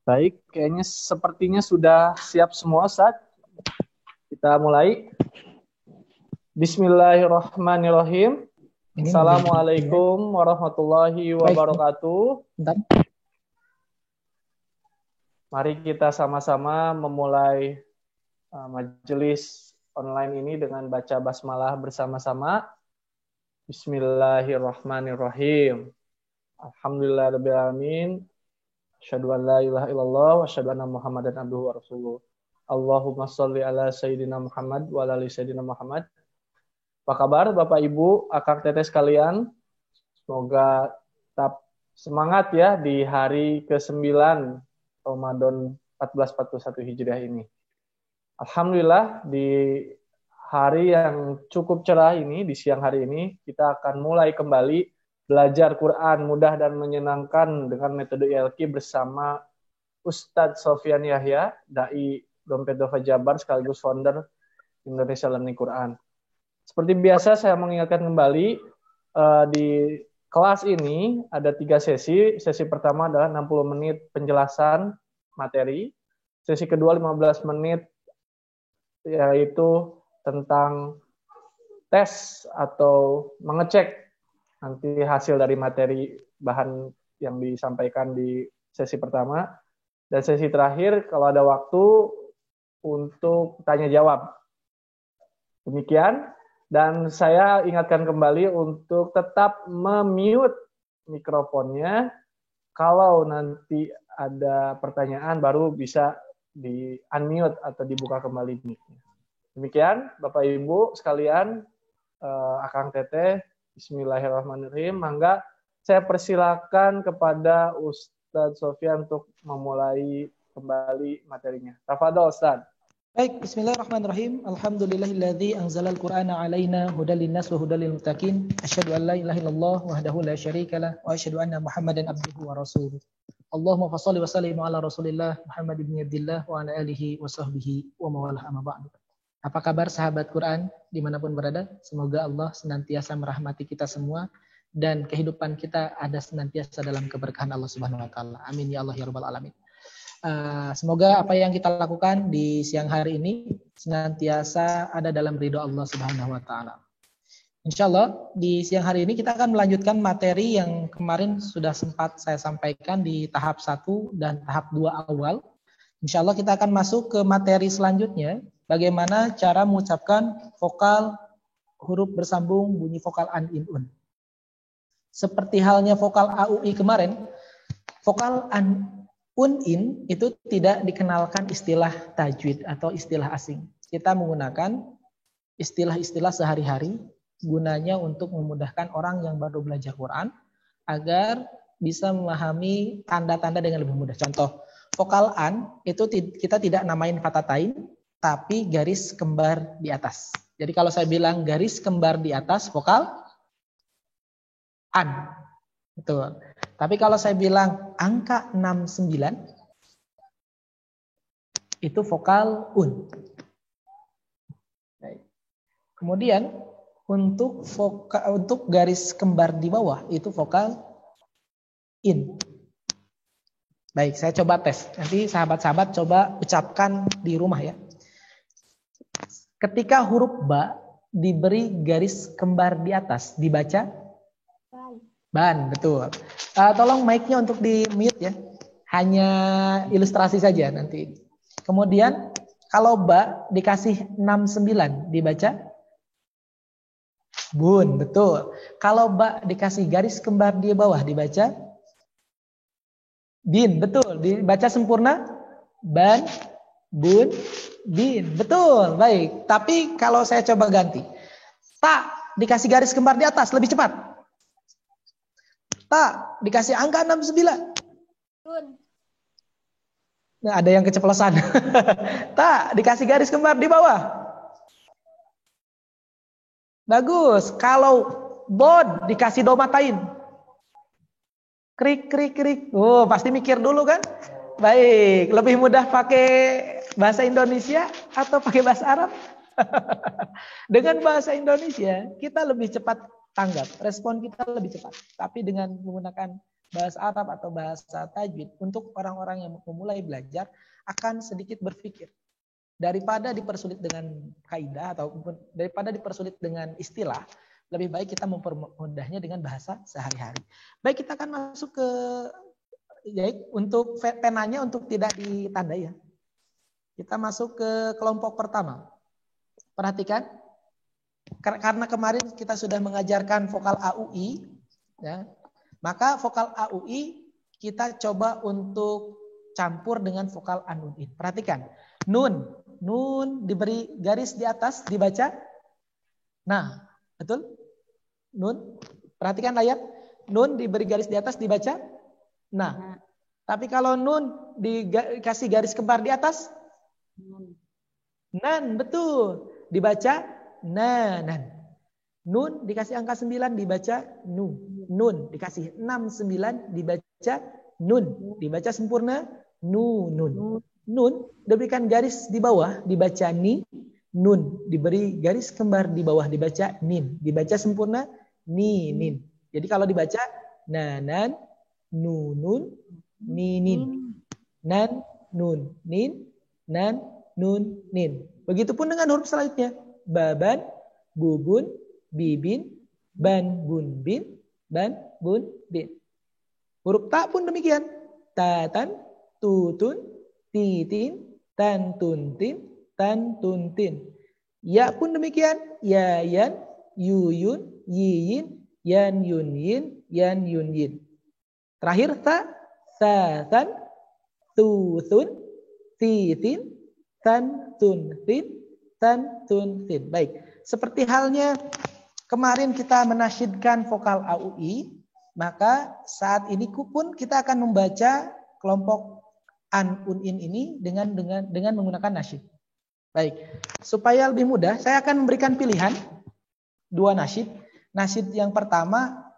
Baik, kayaknya sepertinya sudah siap semua, Ustaz. Kita mulai. Bismillahirrahmanirrahim. Ini Assalamualaikum warahmatullahi wabarakatuh. Bentar. Mari kita sama-sama memulai majelis online ini dengan baca basmalah bersama-sama. Bismillahirrahmanirrahim. Alhamdulillahirabbil alamin. Asyhadu an la ilaha illallah wa asyhadu anna Muhammadan abduhu wa rasuluh. Allahumma sholli ala sayyidina Muhammad wa ala ali sayyidina Muhammad. Apa kabar Bapak Ibu, Akang Teteh sekalian? Semoga tetap semangat ya di hari ke-9 Ramadan 1441 Hijriah ini. Alhamdulillah di hari yang cukup cerah ini, di siang hari ini, kita akan mulai kembali belajar Quran mudah dan menyenangkan dengan metode ILQ bersama Ustadz Sofyan Yahya, Dai Dompet Dova Jabar sekaligus founder Indonesia Learning Quran. Seperti biasa saya mengingatkan kembali di kelas ini ada 3 sesi. Sesi pertama adalah 60 menit penjelasan materi. Sesi kedua 15 menit yaitu tentang tes atau mengecek nanti hasil dari materi bahan yang disampaikan di sesi pertama. Dan sesi terakhir kalau ada waktu untuk tanya jawab. Demikian. Dan saya ingatkan kembali untuk tetap memute mikrofonnya. Kalau nanti ada pertanyaan baru bisa di unmute atau dibuka kembali mic-nya. Demikian Bapak Ibu sekalian, Akang Teteh, bismillahirrahmanirrahim. Mangga saya persilakan kepada Ustadz Sofyan untuk memulai kembali materinya. Tafadhol Ustadz. Baik, bismillahirrahmanirrahim. Alhamdulillahilladzi anzalal Qur'ana 'alaina hudal linnas wa hudal lil muttaqin. Asyhadu an la ilaha illallah wahdahu la syarikalah wa asyhadu anna Muhammadan abduhu wa rasuluh. Allahumma shalli wa sallim ala Rasulillah Muhammad ibn Abdillah wa ala alihi wa sahbihi wa mawalah amma ba'du. Apa kabar sahabat Quran dimanapun berada? Semoga Allah senantiasa merahmati kita semua dan kehidupan kita ada senantiasa dalam keberkahan Allah Subhanahu wa taala. Amin ya Allah ya rabbal alamin. Semoga apa yang kita lakukan di siang hari ini senantiasa ada dalam ridho Allah Subhanahu wa taala. Insyaallah di siang hari ini kita akan melanjutkan materi yang kemarin sudah sempat saya sampaikan di tahap 1 dan tahap 2 awal. Insyaallah kita akan masuk ke materi selanjutnya, bagaimana cara mengucapkan vokal huruf bersambung bunyi vokal an, in, un. Seperti halnya vokal a, u, i kemarin, vokal an, un, in itu tidak dikenalkan istilah tajwid atau istilah asing. Kita menggunakan istilah-istilah sehari-hari gunanya untuk memudahkan orang yang baru belajar Quran agar bisa memahami tanda-tanda dengan lebih mudah. Contoh, vokal an itu kita tidak namain fatatain tapi garis kembar di atas. Jadi kalau saya bilang garis kembar di atas vokal an. Betul. Tapi kalau saya bilang angka 69 itu vokal un. Kemudian untuk garis kembar di bawah itu vokal in. Baik, saya coba tes. Nanti sahabat-sahabat coba ucapkan di rumah ya. Ketika huruf ba diberi garis kembar di atas dibaca ban, betul. Tolong mic-nya untuk di mute ya. Hanya ilustrasi saja nanti. Kemudian kalau ba dikasih 69 dibaca bun, betul. Kalau ba dikasih garis kembar di bawah dibaca bin, betul. Dibaca sempurna ban, bun, bin, betul. Baik. Tapi kalau saya coba ganti, ta dikasih garis kembar di atas lebih cepat. Ta dikasih angka 69. Nah, ada yang keceplosan. Ta dikasih garis kembar di bawah. Bagus. Kalau bod dikasih domatain. Krik krik krik. Oh, pasti mikir dulu kan? Baik, lebih mudah pakai bahasa Indonesia atau pakai bahasa Arab? Dengan bahasa Indonesia kita lebih cepat tanggap, respon kita lebih cepat. Tapi dengan menggunakan bahasa Arab atau bahasa tajwid untuk orang-orang yang memulai belajar akan sedikit berpikir. Daripada dipersulit dengan kaidah ataupun daripada dipersulit dengan istilah, lebih baik kita mempermudahnya dengan bahasa sehari-hari. Baik, kita akan masuk ke untuk penanya untuk tidak ditandai ya. Kita masuk ke kelompok pertama. Perhatikan, karena kemarin kita sudah mengajarkan vokal AUI, ya, maka vokal AUI kita coba untuk campur dengan vokal anunin. Perhatikan, nun diberi garis di atas dibaca. Nah, betul? Nun, perhatikan layar. Nun diberi garis di atas dibaca. Nah, tapi kalau nun dikasih garis kembar di atas, nan, betul. Dibaca nanan. Nun dikasih angka 9 dibaca nu. Nun dikasih 6 9 dibaca nun. Dibaca sempurna nun. Nun diberikan garis di bawah dibaca ni. Nun diberi garis kembar di bawah dibaca nin. Dibaca sempurna nin. Jadi kalau dibaca nanan, nunun, ninin. Nan, nun, nin, nan, nun, nin. Begitupun dengan huruf selanjutnya. Baban, bubun, bibin, ban, bun, bin, ban, bun, bin. Huruf ta pun demikian. Tatan, tutun, titin, tan, tuntin, tan, tuntin. Ya pun demikian. Yayan, yuyun, yiyin, yan, yun, yin, yan, yun, yin. Terakhir ta, tatan, tutun, titin, tan, tuntin, tan, tuntin. Baik, seperti halnya kemarin kita menasyidkan vokal AUI, maka saat ini pun kita akan membaca kelompok an, un, in ini dengan menggunakan nasyid. Baik, supaya lebih mudah, saya akan memberikan pilihan 2 nasyid. Nasyid yang pertama,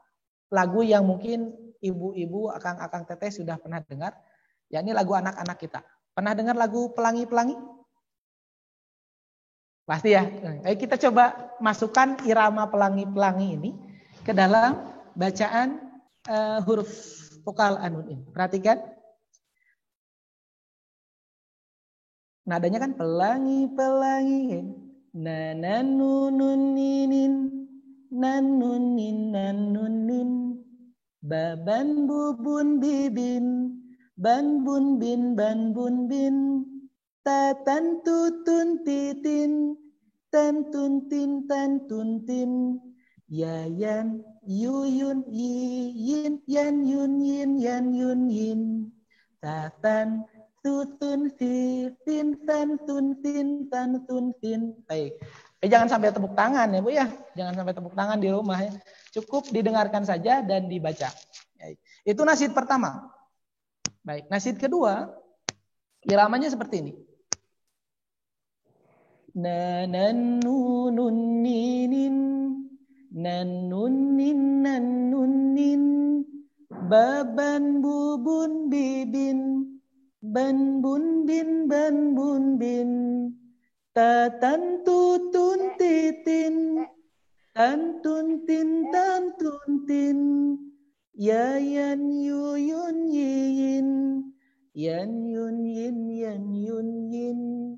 lagu yang mungkin ibu-ibu, akang-akang teteh sudah pernah dengar, yakni lagu anak-anak kita. Pernah dengar lagu Pelangi-Pelangi? Pasti ya. Ayo kita coba masukkan irama Pelangi-Pelangi ini ke dalam bacaan huruf vokal anunin. Perhatikan. Nadanya kan pelangi-pelangi. Nananununinin, nanunin, nanunin. Baban, bubun, bibin, ban, bun, bin, ban, bun, bin. Tatan, tutun, titin, tan, tuntin, tan, tuntin. Yayan, yuyun, yiyin, yan, yun, yin, yan, yun, yin. Tatan, tutun, titin, tan, tuntin, tan, tuntin. Baik. Jangan sampai tepuk tangan ya Bu ya. Jangan sampai tepuk tangan di rumah ya. Cukup didengarkan saja dan dibaca. Itu nasyid pertama. Baik, nasyid kedua, iramanya seperti ini. Nananununinin, nanunin, nanunin, baban, bubun, bibin, ban, bun, bin, ban, bun, bin, tatan, tutun, titin, tan, tuntin, tan, tuntin, yayan, yuyun, yiyin, yan, yun, yin, yan, yun, yin.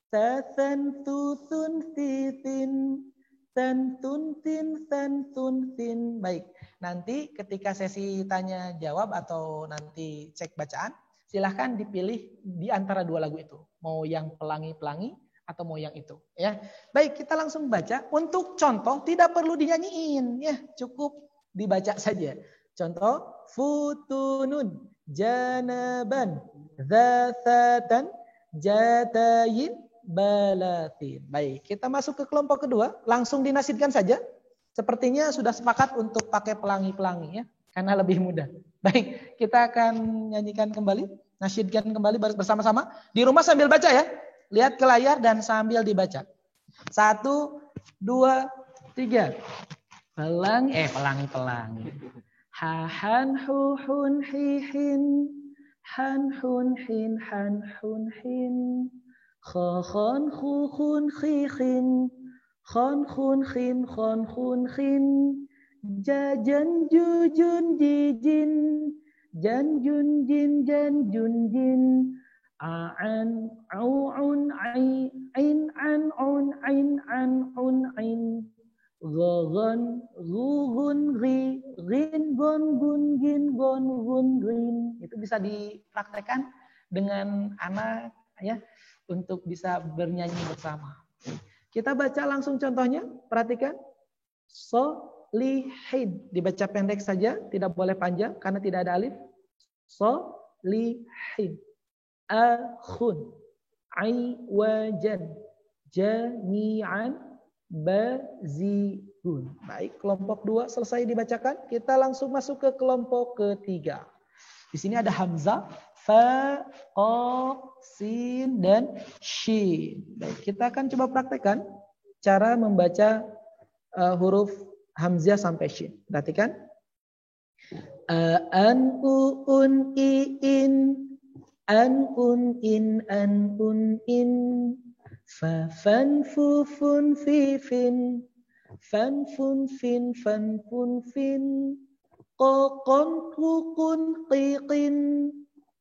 Tatan, tutun, titin, tan, tuntin, tan, tuntin. Baik, nanti ketika sesi tanya jawab atau nanti cek bacaan, silahkan dipilih di antara 2 lagu itu. Mau yang pelangi-pelangi atau mau yang itu. Ya, baik, kita langsung baca. Untuk contoh tidak perlu dinyanyiin, ya, cukup dibaca saja. Contoh, futunun, janaban, dzatan, jatayin, balatin. Baik, kita masuk ke kelompok kedua. Langsung dinasidkan saja. Sepertinya sudah sepakat untuk pakai pelangi-pelangi ya, karena lebih mudah. Baik, kita akan nyanyikan kembali, nasyidkan kembali bersama-sama. Di rumah sambil baca ya. Lihat ke layar dan sambil dibaca. 1, 2, 3. Pelangi. Ha-han, hu-hun, hi-hin. Han-hun, hin, han-hun, hin. Khon, khu-hun, khi-hin. Khon-hun, hin, khon-hun, hin. Jajan, jujun, jijin. jan jun jin jan jun jin a'an au'un ain an un ain ghagan gugun ghi ghin gon gun gin gon gun ghin. Itu bisa dipraktekkan dengan anak ya untuk bisa bernyanyi bersama. Kita baca langsung contohnya, perhatikan. Solihin dibaca pendek saja, tidak boleh panjang karena tidak ada alif. Solihin. Akhun aiwajan jami'an bazihun. Baik, kelompok 2 selesai dibacakan. Kita langsung masuk ke kelompok ketiga. Di sini ada hamzah, fa, qaf, sin dan shin. Baik, kita akan coba praktekkan cara membaca huruf hamzah sampai shin. Perhatikan. An un i in an un in fa fan fu fun fi fin fan fun fin fan fun fin qa qan qu qun qi qin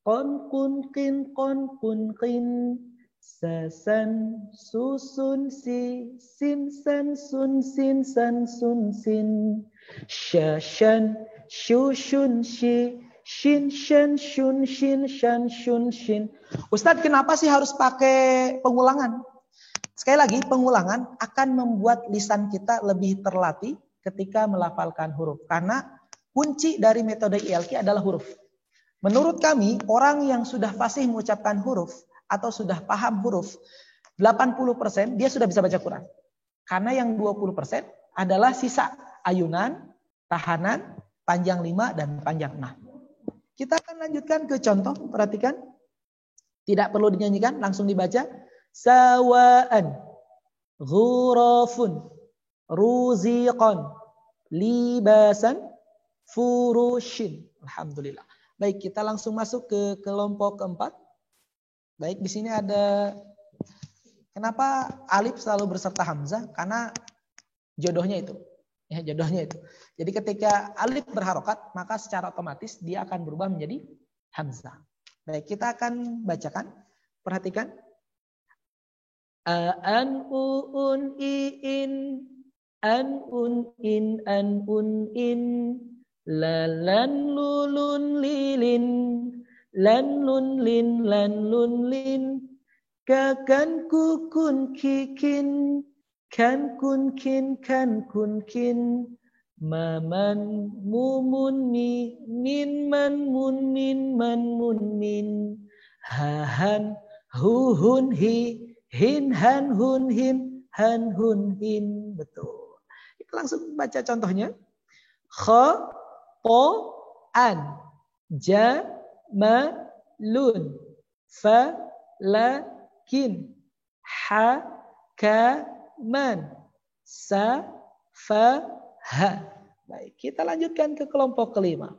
qan qun qin qan qun qin sa san su sun si sin san sun sin san sun sin sha shan shu shun shi shin shan shun shin shan shun shin. Ustadz, kenapa sih harus pakai pengulangan? Sekali lagi, pengulangan akan membuat lisan kita lebih terlatih ketika melafalkan huruf. Karena kunci dari metode ILQ adalah huruf. Menurut kami, orang yang sudah fasih mengucapkan huruf atau sudah paham huruf, 80% dia sudah bisa baca Quran. Karena yang 20% adalah sisa ayunan, tahanan, panjang 5 dan panjang 6. Kita akan lanjutkan ke contoh, perhatikan. Tidak perlu dinyanyikan, langsung dibaca. Sawa'an, ghurafun, ruziqan, libasan, furushin. Alhamdulillah. Baik, kita langsung masuk ke kelompok keempat. Baik, di sini ada, kenapa alif selalu berserta hamzah? Karena jodohnya itu. Ya, jodohnya itu. Jadi ketika alif berharokat, maka secara otomatis dia akan berubah menjadi hamzah. Baik, kita akan bacakan. Perhatikan. An un i in an un in lan lulun lilin lan lun lin kakan kukun kikin kan kun kin maman mumun min man mun min hahan huhun hi hin han hun hin han hun hin. Betul. Kita langsung baca contohnya. Kha po an ja ma lun fa la kin ha ka man sa fa ha. Baik, kita lanjutkan ke kelompok kelima.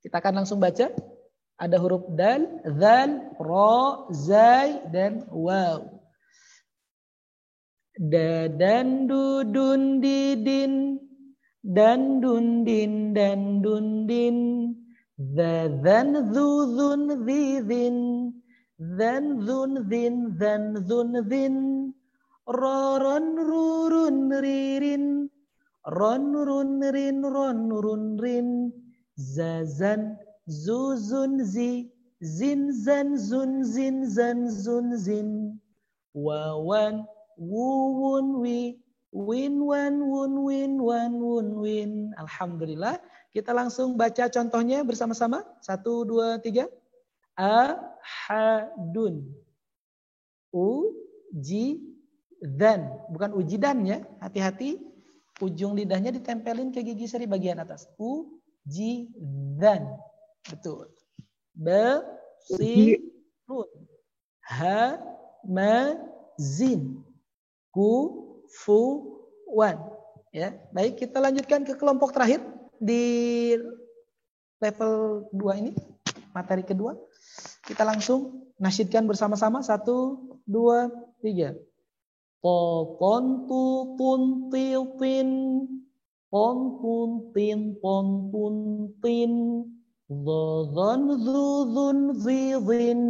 Kita akan langsung baca. Ada huruf dal, zal, ra, zai dan waw. Da dan du dun didin dan dun din dan dun din dha dhan dhu dhun dhidhin dhan dhun dhin dhan dhun dhin ron rurun ririn ron run rin ron run rin zazan zuzun zi zin zan zun zin zan zun zin wawan wuwun wi win wan wun win wan wun win. Alhamdulillah. Kita langsung baca contohnya bersama-sama. 1, 2, 3. Ahadun uji dan, bukan ujidan ya, hati-hati ujung lidahnya ditempelin ke gigi seri bagian atas. Ujidan, betul. Basirun, hamazin, kufuwan. Ya, baik, kita lanjutkan ke kelompok terakhir di level 2 ini, materi kedua. Kita langsung nasyidkan bersama-sama. 1, 2, 3. Pon tu pun tin pon pun tin Dhon dhu dhun dhi dhin.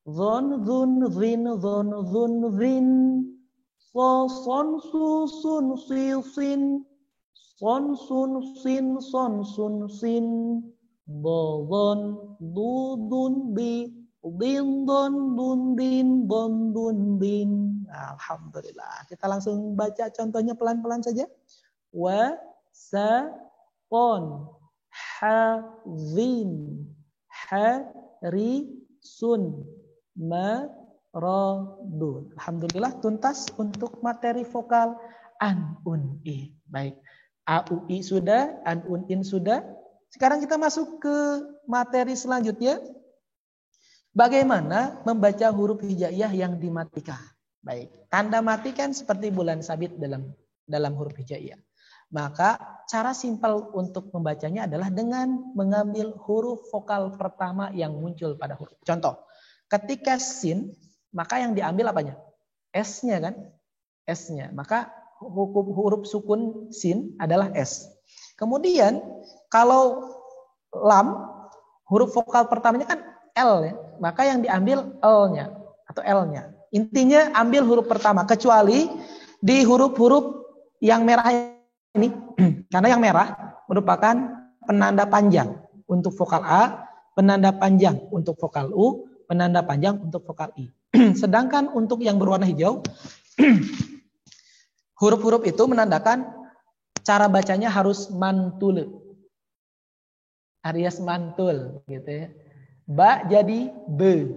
Dhon dhun dhin dhon dhun dhin. So son su sun si sin. Son sun sin son sun sin. Dhon dhu dhun bi. Din don dun din don dun din. Alhamdulillah. Kita langsung baca contohnya pelan-pelan saja. Wa sa pon ha zin ha ri sun ma ro dun. Alhamdulillah tuntas untuk materi vokal an un i. Baik. A u i sudah, an un in sudah. Sekarang kita masuk ke materi selanjutnya. Bagaimana membaca huruf hijaiyah yang dimatikan? Baik, tanda mati kan seperti bulan sabit dalam huruf hijaiyah. Maka cara simpel untuk membacanya adalah dengan mengambil huruf vokal pertama yang muncul pada huruf. Contoh, ketika sin, maka yang diambil apanya? S-nya kan? S-nya. Maka hukum huruf sukun sin adalah S. Kemudian kalau lam, huruf vokal pertamanya kan L ya. Maka yang diambil L-nya atau L-nya. Intinya ambil huruf pertama. Kecuali di huruf-huruf yang merah ini. Karena yang merah merupakan penanda panjang untuk vokal A, penanda panjang untuk vokal U, penanda panjang untuk vokal I. Sedangkan untuk yang berwarna hijau, huruf-huruf itu menandakan cara bacanya harus mantul. Alias mantul gitu ya. Ba jadi B,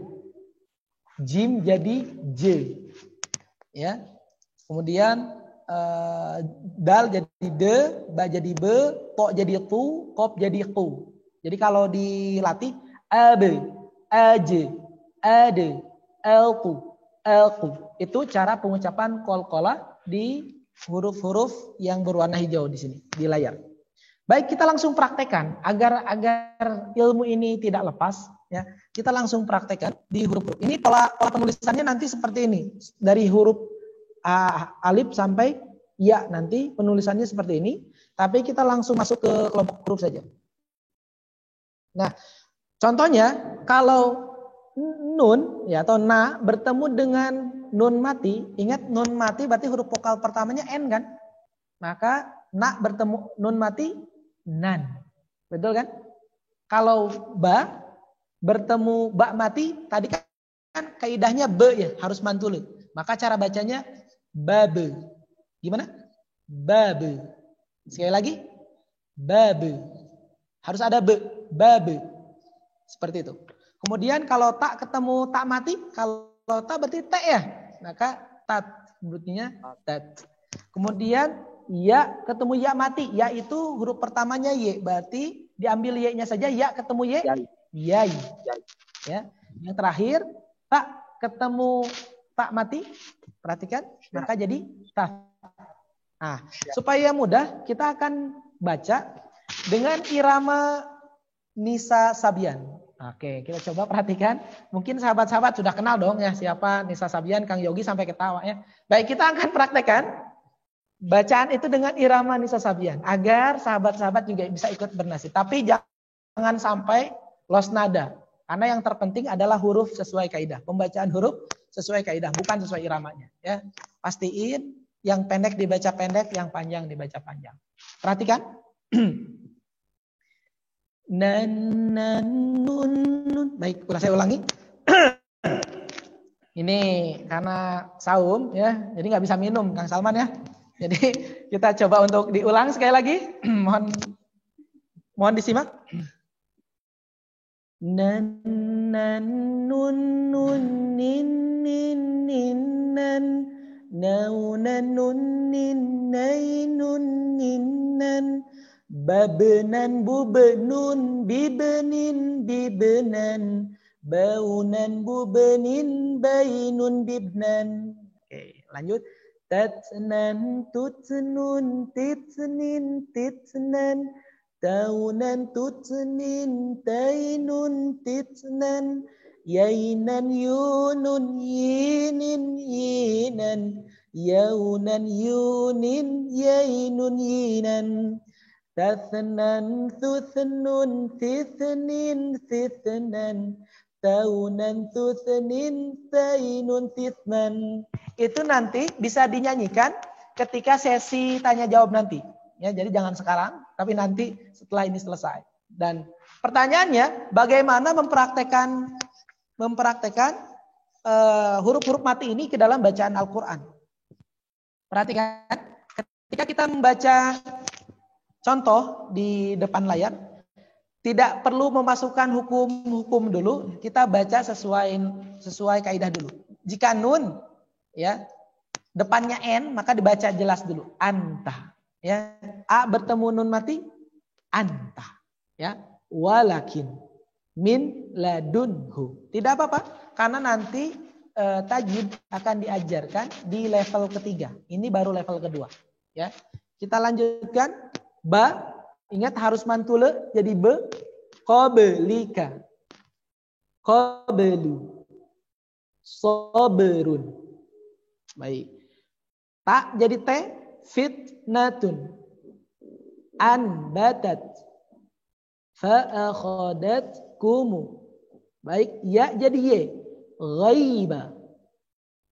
jim jadi J, ya. Kemudian dal jadi D, ba jadi B, to jadi tu, kop jadi ku. Jadi kalau dilatih A B, A J, A D, L ku, L ku. Itu cara pengucapan qalqalah di huruf-huruf yang berwarna hijau di sini di layar. Baik, kita langsung praktekkan agar ilmu ini tidak lepas. Ya, kita langsung praktekkan di huruf-huruf. Ini pola penulisannya nanti seperti ini. Dari huruf alif sampai ya nanti penulisannya seperti ini. Tapi kita langsung masuk ke kelompok huruf saja. Nah, contohnya kalau nun ya atau na bertemu dengan nun mati. Ingat nun mati berarti huruf vokal pertamanya n kan? Maka na bertemu nun mati nan. Betul kan? Kalau ba bertemu ba mati, tadi kan kaidahnya be ya, harus mantul. Maka cara bacanya babe. Gimana? Babe. Sekali lagi. Babe. Harus ada be, babe. Seperti itu. Kemudian kalau tak ketemu tak mati, kalau tak berarti ta ya. Maka tat, bunyinya tat. Kemudian ya ketemu ya mati, ya itu huruf pertamanya y, berarti diambil y-nya saja, ya ketemu y. Yai. Ya. Yang terakhir tak ketemu tak mati. Perhatikan, maka jadi ta. Nah, supaya mudah kita akan baca dengan irama Nisa Sabian. Oke, kita coba perhatikan. Mungkin sahabat-sahabat sudah kenal dong ya siapa Nisa Sabian, Kang Yogi sampai ketawa ya. Baik, kita akan praktekkan bacaan itu dengan irama Nisa Sabian agar sahabat-sahabat juga bisa ikut bernasib. Tapi jangan sampai lost nada. Karena yang terpenting adalah huruf sesuai kaidah. Pembacaan huruf sesuai kaidah, bukan sesuai iramanya. Ya, pastiin yang pendek dibaca pendek, yang panjang dibaca panjang. Perhatikan. Nan, nan, nun, nun. Baik, saya ulangi. Ini karena saum ya, jadi nggak bisa minum, Kang Salman ya. Jadi kita coba untuk diulang sekali lagi. Mohon disimak. Nan nan nun nun nin nin nin nan nau nan nun nin nai nun nin nan babnan bubnun bibnin bibnan baunan bubnin bainun bibnan. Oke, lanjut. Tatnan tutnun titnin titnan taunan tutnin tainun titnan yainan yunun yinin yinan yaunan yunin yainun yinan tathnan, tuthnun, tithnin, tithnan, taunan, tuthnin, tainun, tithnan. Itu nanti bisa dinyanyikan ketika sesi tanya jawab nanti. Ya, jadi jangan sekarang, tapi nanti setelah ini selesai. Dan pertanyaannya, bagaimana mempraktekkan huruf-huruf mati ini ke dalam bacaan Al-Quran? Perhatikan, ketika kita membaca contoh di depan layar, tidak perlu memasukkan hukum-hukum dulu, kita baca sesuai kaidah dulu. Jika nun, ya, depannya n, maka dibaca jelas dulu, anta. Ya, a bertemu nun mati, anta. Ya, walakin min ladunhu. Tidak apa-apa, karena nanti tajwid akan diajarkan di level ketiga. Ini baru level kedua. Ya, kita lanjutkan. Ba, ingat harus mantule, jadi be. Qablika, qablu, sabrun. Baik. Ta jadi te, fitnatun, anbatat, fa'akhadatkumu. Baik, ya jadi ye, ghaiba,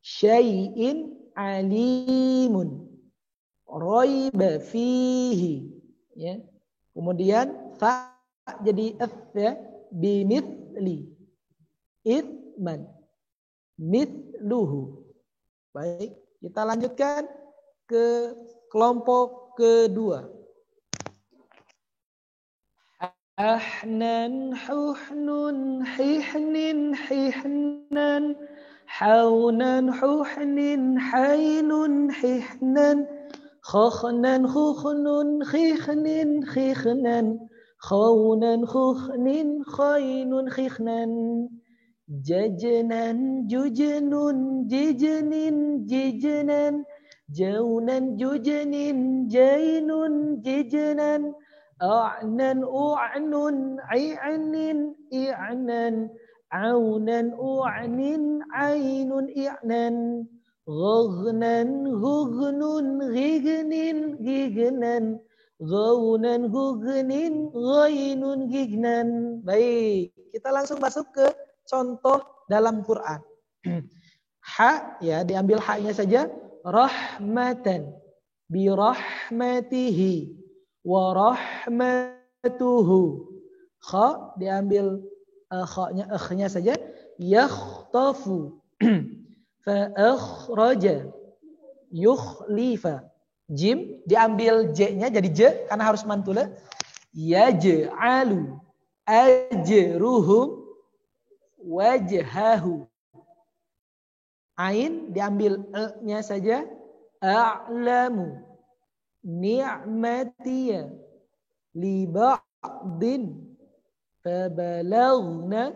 syai'in alimun, raiba fihi. Ya. Kemudian fa jadi f, ya, bimithli, ithman, mithluhu. Baik, kita lanjutkan ke kelompok kedua. Ahnan, huhnun, hihnin, hihnan, haunan, huhnin, hainun, hihnan, khokhnan, khukhnun, khikhnin, khikhnan, khawnan, khukhnin, khainun, khikhnan, jajnan, jujnun, jijnin, jijnan, jaunan, jujnin, jainun, jijnan, a'nan, u'nun, i'nin, i'nan, aunan, u'nin, ainun, i'nan, ghagnan, ghugnun, ghignin, gignan, ghaunan, gugnin, ghainun, gignan. Baik, kita langsung masuk ke contoh dalam Quran. Ha, ya, diambil ha-nya saja. Rahmatan, bi rahmatihi, wa rahmatuhu. Kha, diambil kha-nya saja. Yakhtafu, fa akhraja, yukhlifa. Jim diambil j-nya jadi j karena harus mantula. Yaj'alu ajruhum wajhahu. Ain diambil e-nya saja. A'lamu ni'matiya li ba'din fabalagna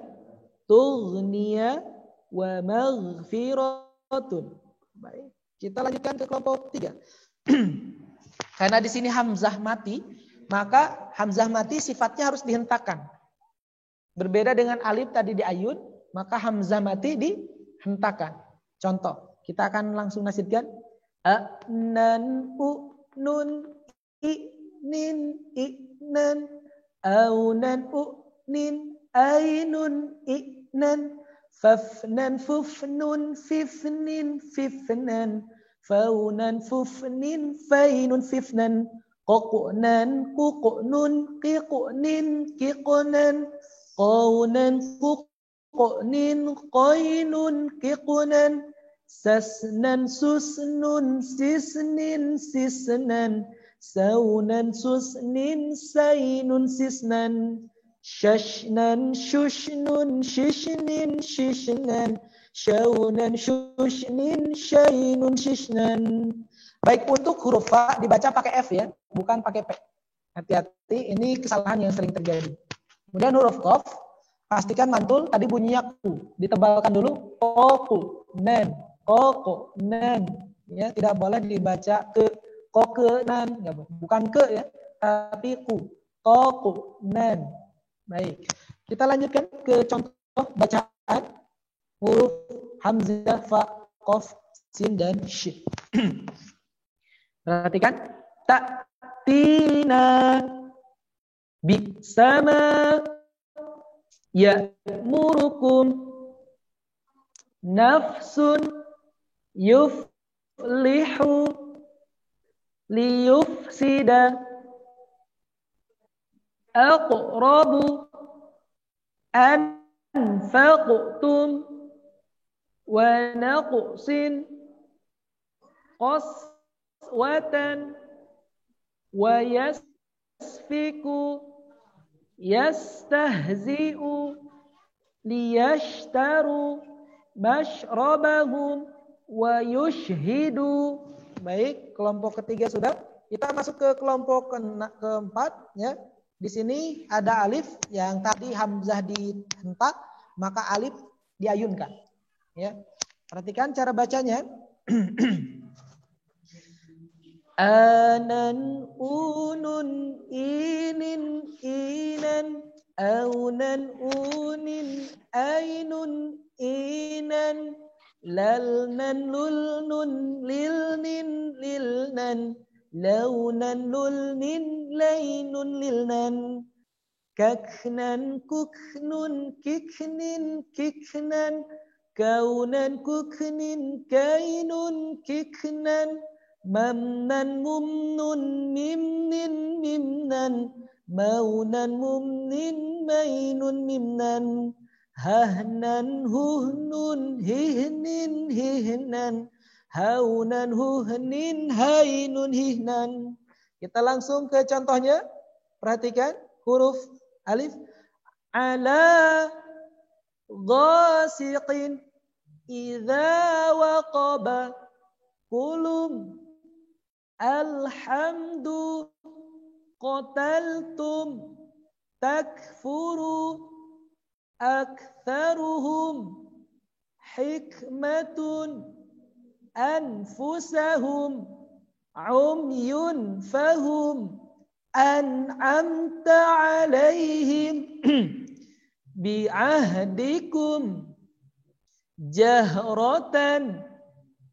tughniya wa maghfiratun. Baik, kita lanjutkan ke kelompok 3. Karena di sini hamzah mati, maka hamzah mati sifatnya harus dihentakkan. Berbeda dengan alif tadi di ayun, maka hamzah mati dihentakkan. Contoh, kita akan langsung nasibkan. A'nan, u'nun, i'nin, i'nan, aunan, u'nin, ainun, i'nan, fafnan, fufnun, fifnin, fifnan, faunan, fufnin, fainun, fifnan, qoqnan, kuqnun, qiqnin, qiqnan, qawnan, kuqnin, qainun, qiqnan, sasnan, susnun, sisnin, sisnan, saunan, susnin, sainun, sisnan, shashnan, shushnun, shishnin, shishnan, shaunan, shushnin, shainun, shishnan. Baik, untuk huruf fa dibaca pakai F ya, bukan pakai P. Hati-hati, ini kesalahan yang sering terjadi. Kemudian huruf qaf, pastikan mantul, tadi bunyinya ku. Ditebalkan dulu, koku, nan, koko, nan. Ya, tidak boleh dibaca ke koke, nan. Bukan ke ya, tapi ku. Koku, nan. Baik, kita lanjutkan ke contoh bacaan huruf hamzah, fa, qaf, sin, dan shin. Perhatikan. Ta'tina, Bi'sama ya'murukum nafsun yuflihu liyufsida aqrabu anfaqtum wa naqsin qaswatan wa yasfiku yastahzi'u liyashtaru mashrabahum wa yushhidu. Baik, kelompok ketiga sudah. Kita masuk ke kelompok keempat ya. Di sini ada alif yang tadi hamzah dihentak, maka alif diayunkan. Ya. Perhatikan cara bacanya. Anan unun inin inan aunan unin ainun inan lalnan lulnun lilnin lilnan launan lulnin lainun lilnan kaknan kuknun kiknin kiknan kaunan kuknin kainun kiknan mamnan mumnun mimnin mimnan maunan mumnin mainun mimnan hahnan huhnun hihnin hihnan haunan huhnin hainun hihnan. Kita langsung ke contohnya. Perhatikan huruf alif. Ala ghasiqin idza waqaba kulum alhamdu qataltum takfuru aktharuhum hikmatun anfusahum umyun fahum an'amta alaihim bi'ahdikum jahratan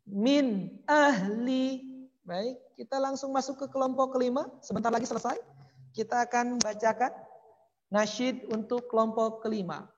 min ahli. Baik, kita langsung masuk ke kelompok kelima. Sebentar lagi selesai. Kita akan bacakan nasyid untuk kelompok kelima.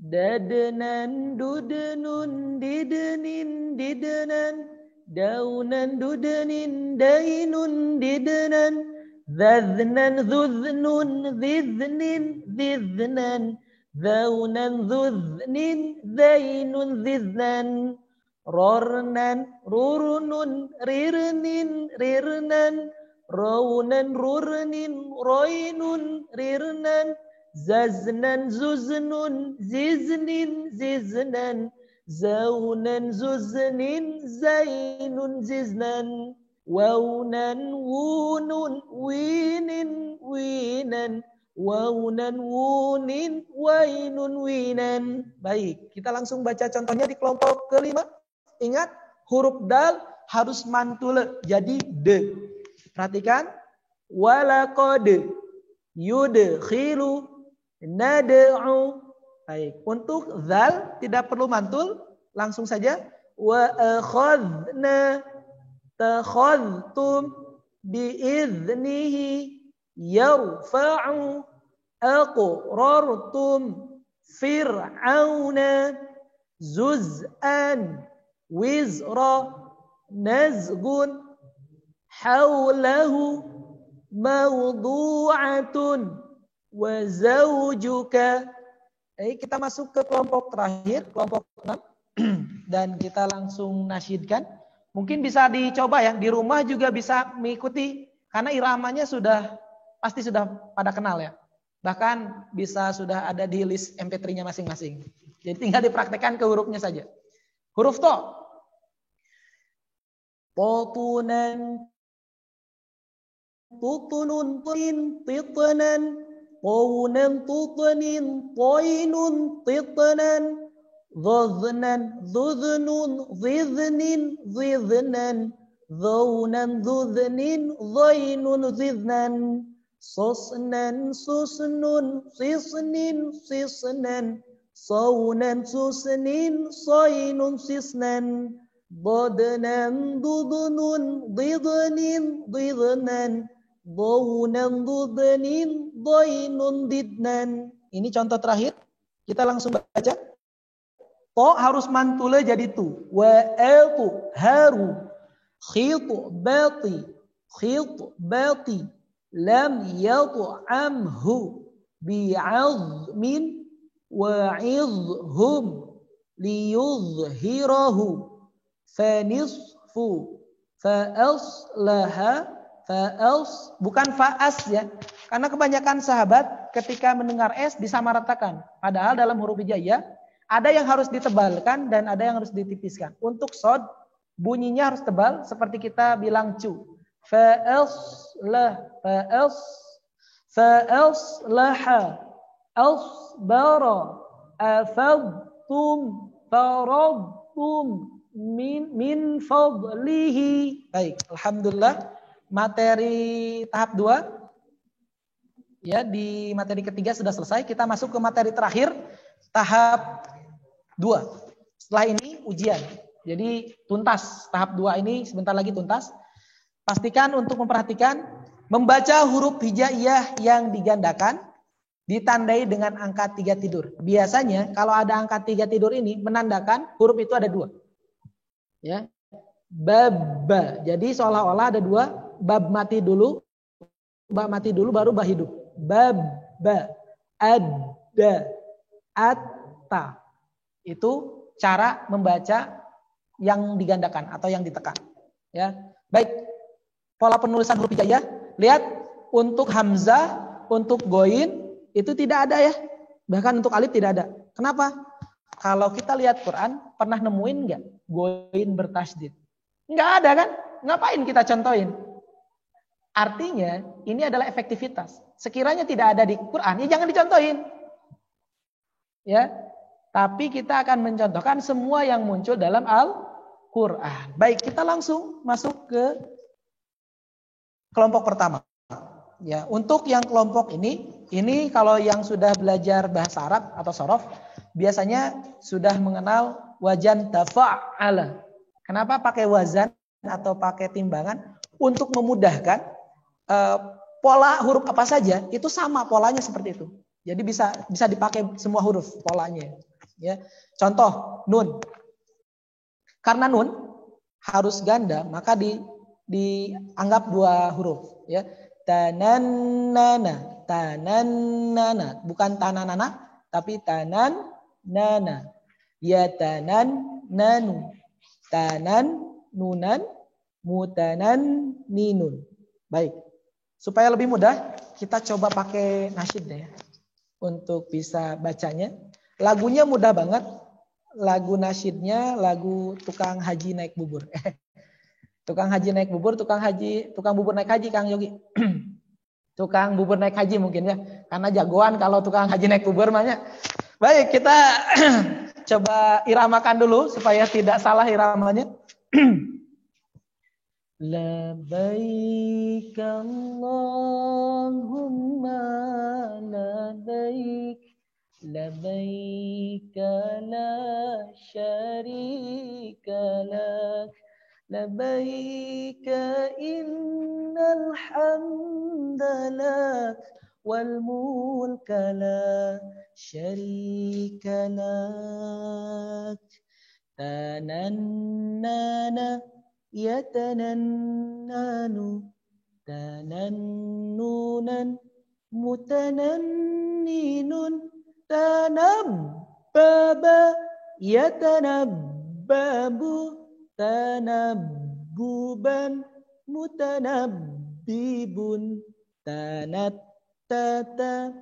Dadnan dudnun didnin didnan daunan dudnin dainun didnan dhadnan dhudnun dhidnin dhidnan dhaunan dhudnin dhainun dhidnan rornan rurnun rirnin rirnan raunan rurnin roinun rirnan zaznan zuznun ziznin ziznan zaunan zuznin zainun ziznan waunan wunun winin winan waunan wunin wainun winan. Baik, kita langsung baca contohnya di kelompok kelima. Ingat, huruf dal harus mantul jadi de. Perhatikan, walaqad yudkhilu nad'u. Baik, untuk zal tidak perlu mantul, langsung saja wa akhadna takhadtum biiznihi yarfa'u aqrartum fir'auna zuz'an wizra nazgun hawlahu mawdu'atun wa zawjuka. Kita masuk ke kelompok terakhir, kelompok 6. Dan kita langsung nasyidkan. Mungkin bisa dicoba ya, di rumah juga bisa mengikuti. Karena iramanya pasti sudah pada kenal ya. Bahkan bisa sudah ada di list MP3-nya masing-masing. Jadi tinggal dipraktekkan ke hurufnya saja. Huruf to. Potunan tutunun tin titanan qawnan tutanin tainun titanan dhadnan dhudnun dhidnin dhidnan dhaunan dhudnin dhainun dhidnan sosnan susnun sisnin sisnan saunan susnin sainun sisnan badnan dudnun didnin didnan Dhaunan dhudnin dhainun didnan. Ini contoh terakhir. Kita langsung baca. To harus mantule jadi tu. Wa altu haru. Khitu bati. Khitu bati. Lam yat'amhu bi'azmin wa'idhum liyuzhirahu fanisfu fa'aslaha bukan fa'as ya. Karena kebanyakan sahabat ketika mendengar S disamaratakan. Padahal dalam huruf hijaiyah ada yang harus ditebalkan dan ada yang harus ditipiskan. Untuk shod bunyinya harus tebal seperti kita bilang cu. Fa'aslaha asbara afadtum faradtum min fadlihi. Baik, alhamdulillah. Materi tahap 2 ya, di materi ketiga sudah selesai. Kita masuk ke materi terakhir tahap 2. Setelah ini ujian. Jadi tuntas tahap 2 ini sebentar lagi tuntas. Pastikan untuk memperhatikan membaca huruf hijaiyah yang digandakan ditandai dengan angka 3 tidur. Biasanya kalau ada angka 3 tidur ini menandakan huruf itu ada 2. Ya. Bab. Jadi seolah-olah ada 2. Bab mati dulu baru ba hidup. Bab, ada, atta. Itu cara membaca yang digandakan atau yang ditekan. Ya, baik. Pola penulisan huruf hijaiyah, lihat untuk hamzah, untuk goin itu tidak ada ya. Bahkan untuk alif tidak ada. Kenapa? Kalau kita lihat Quran, pernah nemuin nggak goin bertasydid? Nggak ada kan? Ngapain kita contohin? Artinya ini adalah efektivitas. Sekiranya tidak ada di Quran, ya jangan dicontohin. Ya, tapi kita akan mencontohkan semua yang muncul dalam Al-Quran. Baik, kita langsung masuk ke kelompok pertama. Ya, untuk yang kelompok ini kalau yang sudah belajar bahasa Arab atau sorof, biasanya sudah mengenal wazan tafa'ala. Kenapa pakai wazan atau pakai timbangan? Untuk memudahkan pola huruf apa saja itu sama polanya seperti itu. Jadi bisa dipakai semua huruf polanya. Ya, contoh nun. Karena nun harus ganda, maka dianggap 2 huruf. Ya, tanannana, bukan tananana, tapi tanannana. Ya tanannanu, nunan, mutanan ninun. Baik. Supaya lebih mudah, kita coba pakai nasyid deh ya, untuk bisa bacanya. Lagunya mudah banget. Lagu nasyidnya lagu tukang haji naik bubur. Tukang haji naik bubur, tukang bubur naik haji, Kang Yogi. Tukang bubur naik haji mungkin ya. Karena jagoan kalau tukang haji naik bubur banyak. Baik, kita coba iramakan dulu supaya tidak salah iramanya. Labbaik Allahumma labbaik, labbaik la syarika lak, labbaik innal hamda lak wal mulka la syarika lak. Tanannana yatanannanu, tanannunan, mutananninun, tanabbaba, yatanabbabu, tanabbuban, mutanabbibun, tanattata,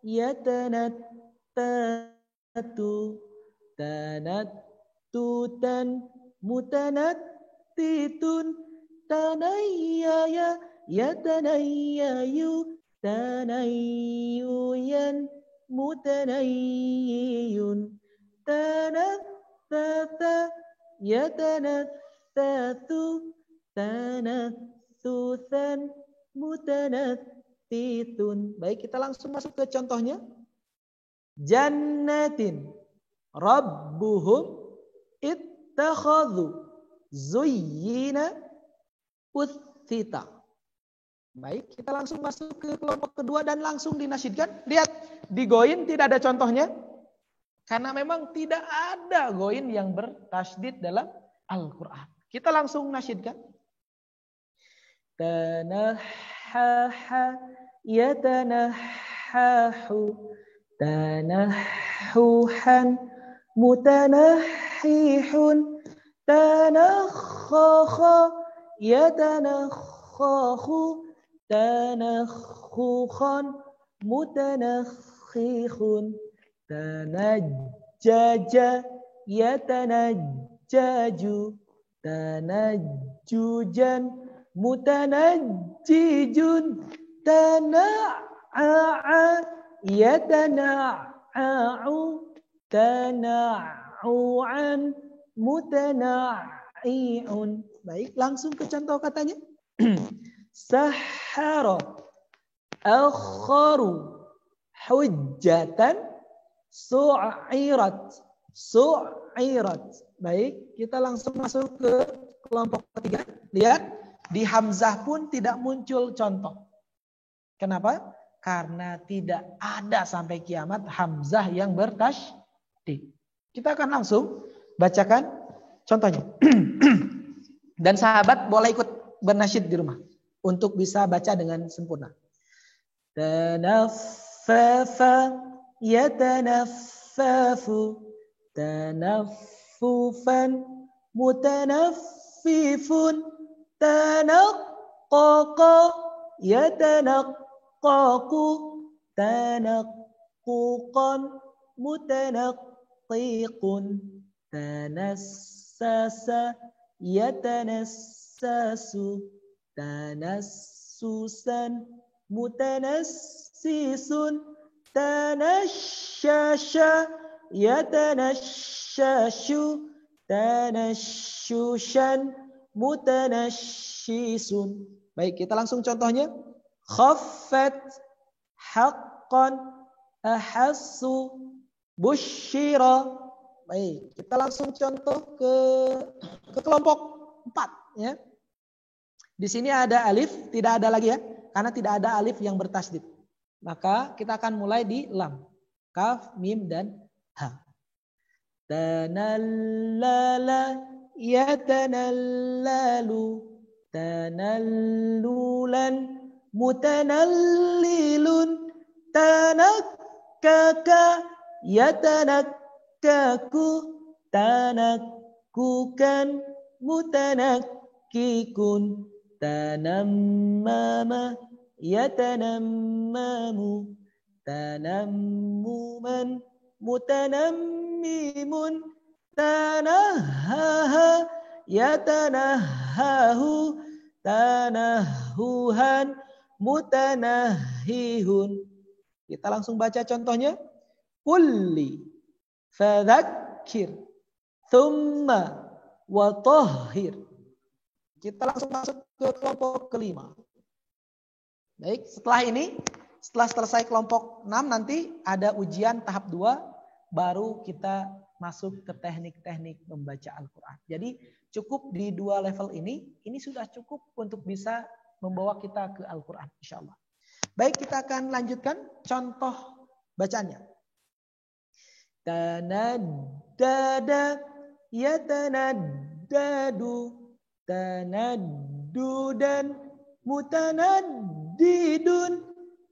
yatanattatu, tanattutan, titun, tanayyaya, yatanayyayu, tanayyuyan, mutanayyiyun, tanattata, yatanattatu, tanattutan, mutanattitun. Baik, kita langsung masuk ke contohnya. Jannatin rabbuhum ittakhadhu zuyyina uthita. Baik, kita langsung masuk ke kelompok kedua dan langsung dinasyidkan. Lihat, di Goin tidak ada contohnya. Karena memang tidak ada Goin yang bertasydid dalam Al-Quran. Kita langsung nasyidkan. Tanahaha yatanahahu tanahuhan mutanahihun tanakhakha yatanakhahu tanakhukan mutanakhihun tanajjaja yatanajjaju tanajjujan mutanajjijun tana'a yatana'a'u tana'u'an mutana'i'un. Baik, langsung ke contoh katanya. Sahara akharu hujjatan su'irat. Baik, kita langsung masuk ke kelompok ketiga. Lihat, di Hamzah pun tidak muncul contoh. Kenapa? Karena tidak ada sampai kiamat Hamzah yang bertasydid. Kita akan langsung bacakan contohnya. Dan sahabat boleh ikut bernasyid di rumah untuk bisa baca dengan sempurna. Tanaffafa yatanaffafu tanaffufan mutanaffifun tanaqqaqa yatanaqqaqu tanaqquqan mutanaqqiqun tanassasa yatanassasu tanassusan mutanassisun tanashasha yatanashashu tanashushan mutanashisun. Baik, kita langsung contohnya. Khaffat haqqan ahassu busyira. Baik, kita langsung contoh ke kelompok 4 ya. Di sini ada alif, tidak ada lagi ya, karena tidak ada alif yang bertasydid. Maka kita akan mulai di lam, kaf, mim dan ha. Tanallala yatanallalu tanallulan mutanallilun tanakkaka yatanakkaku tanakkukan mutanakkikun tanammama yatanammamu tanammuman mutanammimun tanahhaha yatanahhahu tanahuhan mutanahihun. Kita langsung baca contohnya. Kulli fadzakir thumma watahhir. Kita langsung masuk ke kelompok kelima. Baik, setelah ini, setelah selesai kelompok 6 nanti ada ujian tahap 2, baru kita masuk ke teknik-teknik membaca Al-Quran. Jadi cukup di 2 level ini sudah cukup untuk bisa membawa kita ke Al-Quran, insyaAllah. Baik, kita akan lanjutkan contoh bacaannya. Tanaddada yatanaddadu tanaddudan mutanaddidun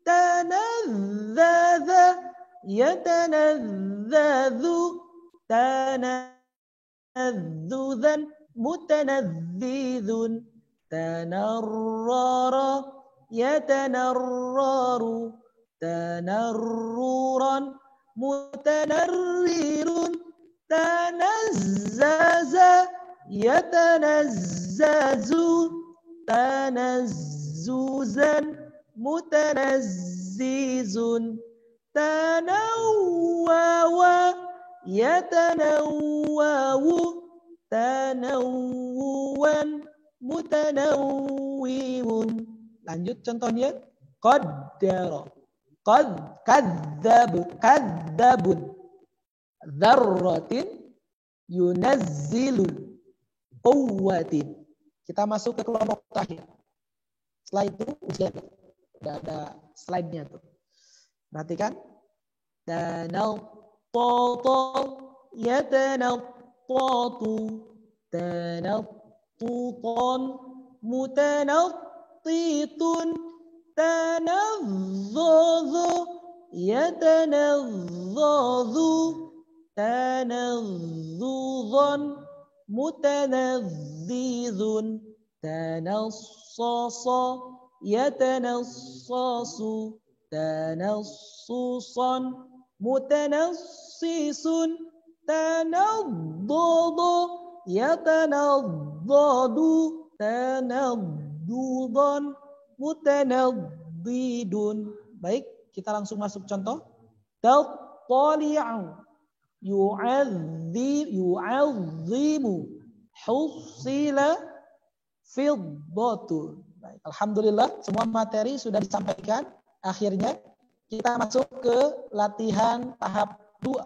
tanadzadza yatanadzadzu tanadzuzan mutanadzizun tanarrara yatanarraru tanarruran mutanarrirun tanazzaza yatanazzazu tanazzuzan mutanazzizun tanawwawa yatanawwawu tanawwan mutanawwiwun. Lanjut contohnya. Qaddara kadzabun dzarratin yunazzilu quwwatin. Kita masuk ke kelompok terakhir. Setelah itu ujian. Udah ada slide-nya tuh. Perhatikan. Yatanattatu tanattutan mutanattitun tanazzazu yatanazzazu tanazzuzan mutanazzizun tanassasa yatanassasu tanassusan mutanassisun tanaddadu yatanaddadu tanaddudan mutanaddidun. Baik, kita langsung masuk contoh. Tattali'u yu'azzimu husila fiddatu. Baik, alhamdulillah semua materi sudah disampaikan. Akhirnya kita masuk ke latihan tahap 2.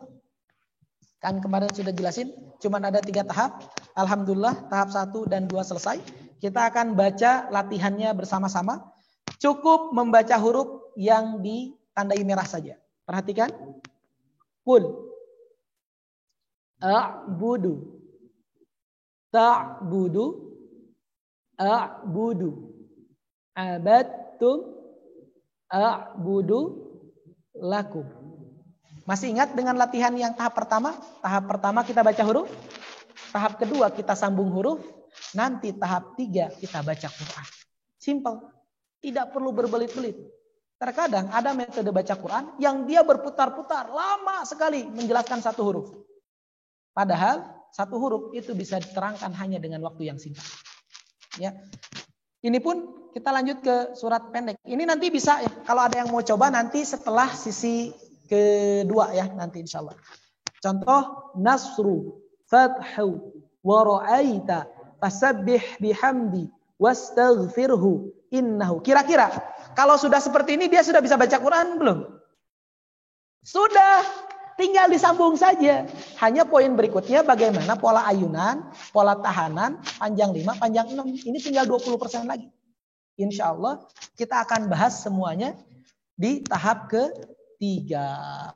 Kan kemarin sudah jelasin, cuma ada 3 tahap. Alhamdulillah tahap 1 dan 2 selesai. Kita akan baca latihannya bersama-sama. Cukup membaca huruf yang ditandai merah saja. Perhatikan. Qul. A'budu. Ta'budu. A'budu. Abadtum. A'budu lakum. Masih ingat dengan latihan yang tahap pertama? Tahap pertama kita baca huruf. Tahap kedua kita sambung huruf. Nanti tahap 3 kita baca Quran. Simple. Tidak perlu berbelit-belit. Terkadang ada metode baca Quran yang dia berputar-putar lama sekali menjelaskan satu huruf. Padahal satu huruf itu bisa diterangkan hanya dengan waktu yang singkat. Ya. Ini pun kita lanjut ke surat pendek. Ini nanti bisa ya. Kalau ada yang mau coba nanti setelah sisi kedua ya nanti insya Allah. Contoh nasru, fathu, wa ra'aita, fasabbih bihamdi, wastaghfirhu, innahu. Kira-kira kalau sudah seperti ini dia sudah bisa baca Quran belum? Sudah, tinggal disambung saja. Hanya poin berikutnya bagaimana pola ayunan, pola tahanan, panjang 5, panjang 6. Ini tinggal 20% lagi. Insya Allah kita akan bahas semuanya di tahap ke-3.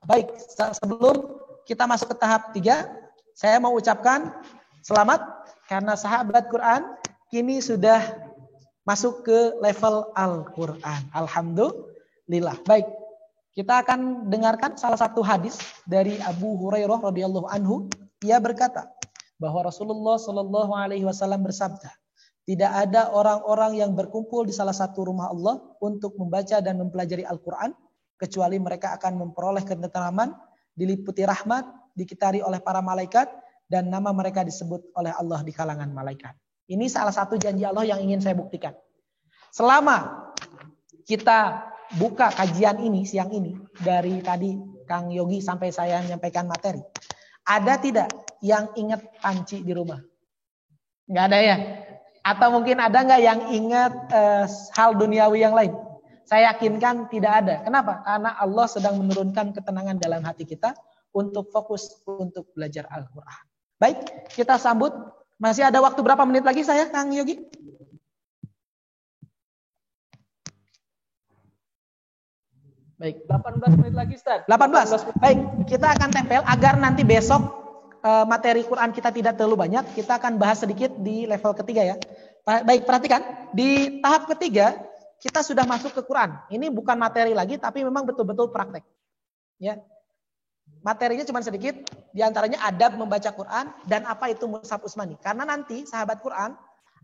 Baik, sebelum kita masuk ke tahap 3, saya mau ucapkan selamat karena sahabat Quran kini sudah masuk ke level Al-Quran. Alhamdulillah. Baik, kita akan dengarkan salah satu hadis dari Abu Hurairah radhiyallahu anhu. Ia berkata bahwa Rasulullah Shallallahu alaihi wasallam bersabda, tidak ada orang-orang yang berkumpul di salah satu rumah Allah untuk membaca dan mempelajari Al-Quran kecuali mereka akan memperoleh ketentraman, diliputi rahmat, dikitari oleh para malaikat, dan nama mereka disebut oleh Allah di kalangan malaikat. Ini salah satu janji Allah yang ingin saya buktikan. Selama kita buka kajian ini siang ini, dari tadi Kang Yogi sampai saya menyampaikan materi, ada tidak yang ingat panci di rumah? Nggak ada ya? Atau mungkin ada nggak yang ingat hal duniawi yang lain? Saya yakinkan tidak ada. Kenapa? Karena Allah sedang menurunkan ketenangan dalam hati kita untuk fokus untuk belajar Al-Quran. Baik, kita sambut. Masih ada waktu berapa menit lagi saya, Kang Yogi? Baik, 18 menit lagi, Ustaz. 18. Baik, kita akan tempel agar nanti besok materi Quran kita tidak terlalu banyak. Kita akan bahas sedikit di level ketiga ya. Baik, perhatikan. Di tahap ketiga, kita sudah masuk ke Quran. Ini bukan materi lagi, tapi memang betul-betul praktek. Ya. Materinya cuma sedikit, diantaranya adab membaca Quran dan apa itu mushaf Utsmani. Karena nanti sahabat Quran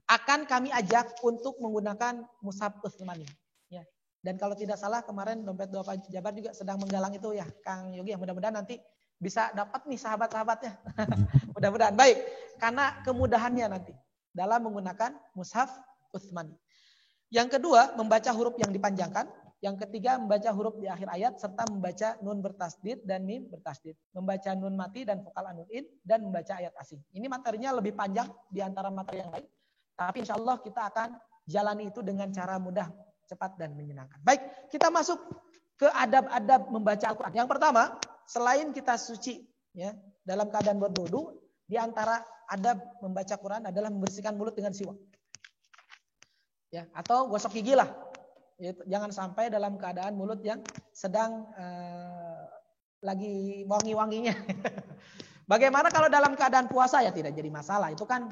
akan kami ajak untuk menggunakan mushaf Utsmani. Ya. Dan kalau tidak salah kemarin dompet doa Jabar juga sedang menggalang itu ya, Kang Yogi. Mudah-mudahan nanti bisa dapat nih sahabat-sahabatnya. Mudah-mudahan baik. Karena kemudahannya nanti dalam menggunakan mushaf Utsmani. Yang kedua, membaca huruf yang dipanjangkan. Yang ketiga, membaca huruf di akhir ayat serta membaca nun bertasdid dan mim bertasdid. Membaca nun mati dan vokal anuin dan membaca ayat asing. Ini materinya lebih panjang di antara materi yang lain. Tapi insya Allah kita akan jalani itu dengan cara mudah, cepat dan menyenangkan. Baik, kita masuk ke adab-adab membaca Al-Quran. Yang pertama, selain kita suci ya dalam keadaan berwudu, di antara adab membaca Quran adalah membersihkan mulut dengan siwak. Ya, atau gosok gigi lah. Jangan sampai dalam keadaan mulut yang sedang lagi wangi-wanginya. Bagaimana kalau dalam keadaan puasa? Ya tidak jadi masalah. Itu kan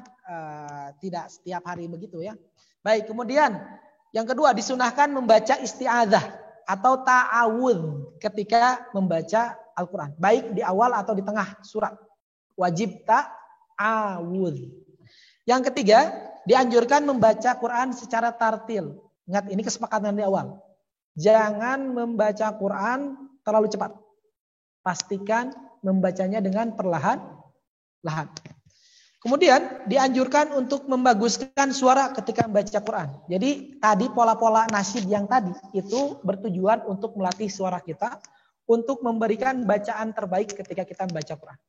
tidak setiap hari begitu ya. Baik, kemudian yang kedua disunahkan membaca isti'adzah atau ta'awudz ketika membaca Al-Quran. Baik di awal atau di tengah surat. Wajib ta'awudz. Yang ketiga, dianjurkan membaca Quran secara tartil. Ingat, ini kesepakatan di awal. Jangan membaca Quran terlalu cepat. Pastikan membacanya dengan perlahan-lahan. Kemudian dianjurkan untuk membaguskan suara ketika membaca Quran. Jadi tadi pola-pola nasyid yang tadi itu bertujuan untuk melatih suara kita untuk memberikan bacaan terbaik ketika kita membaca Quran.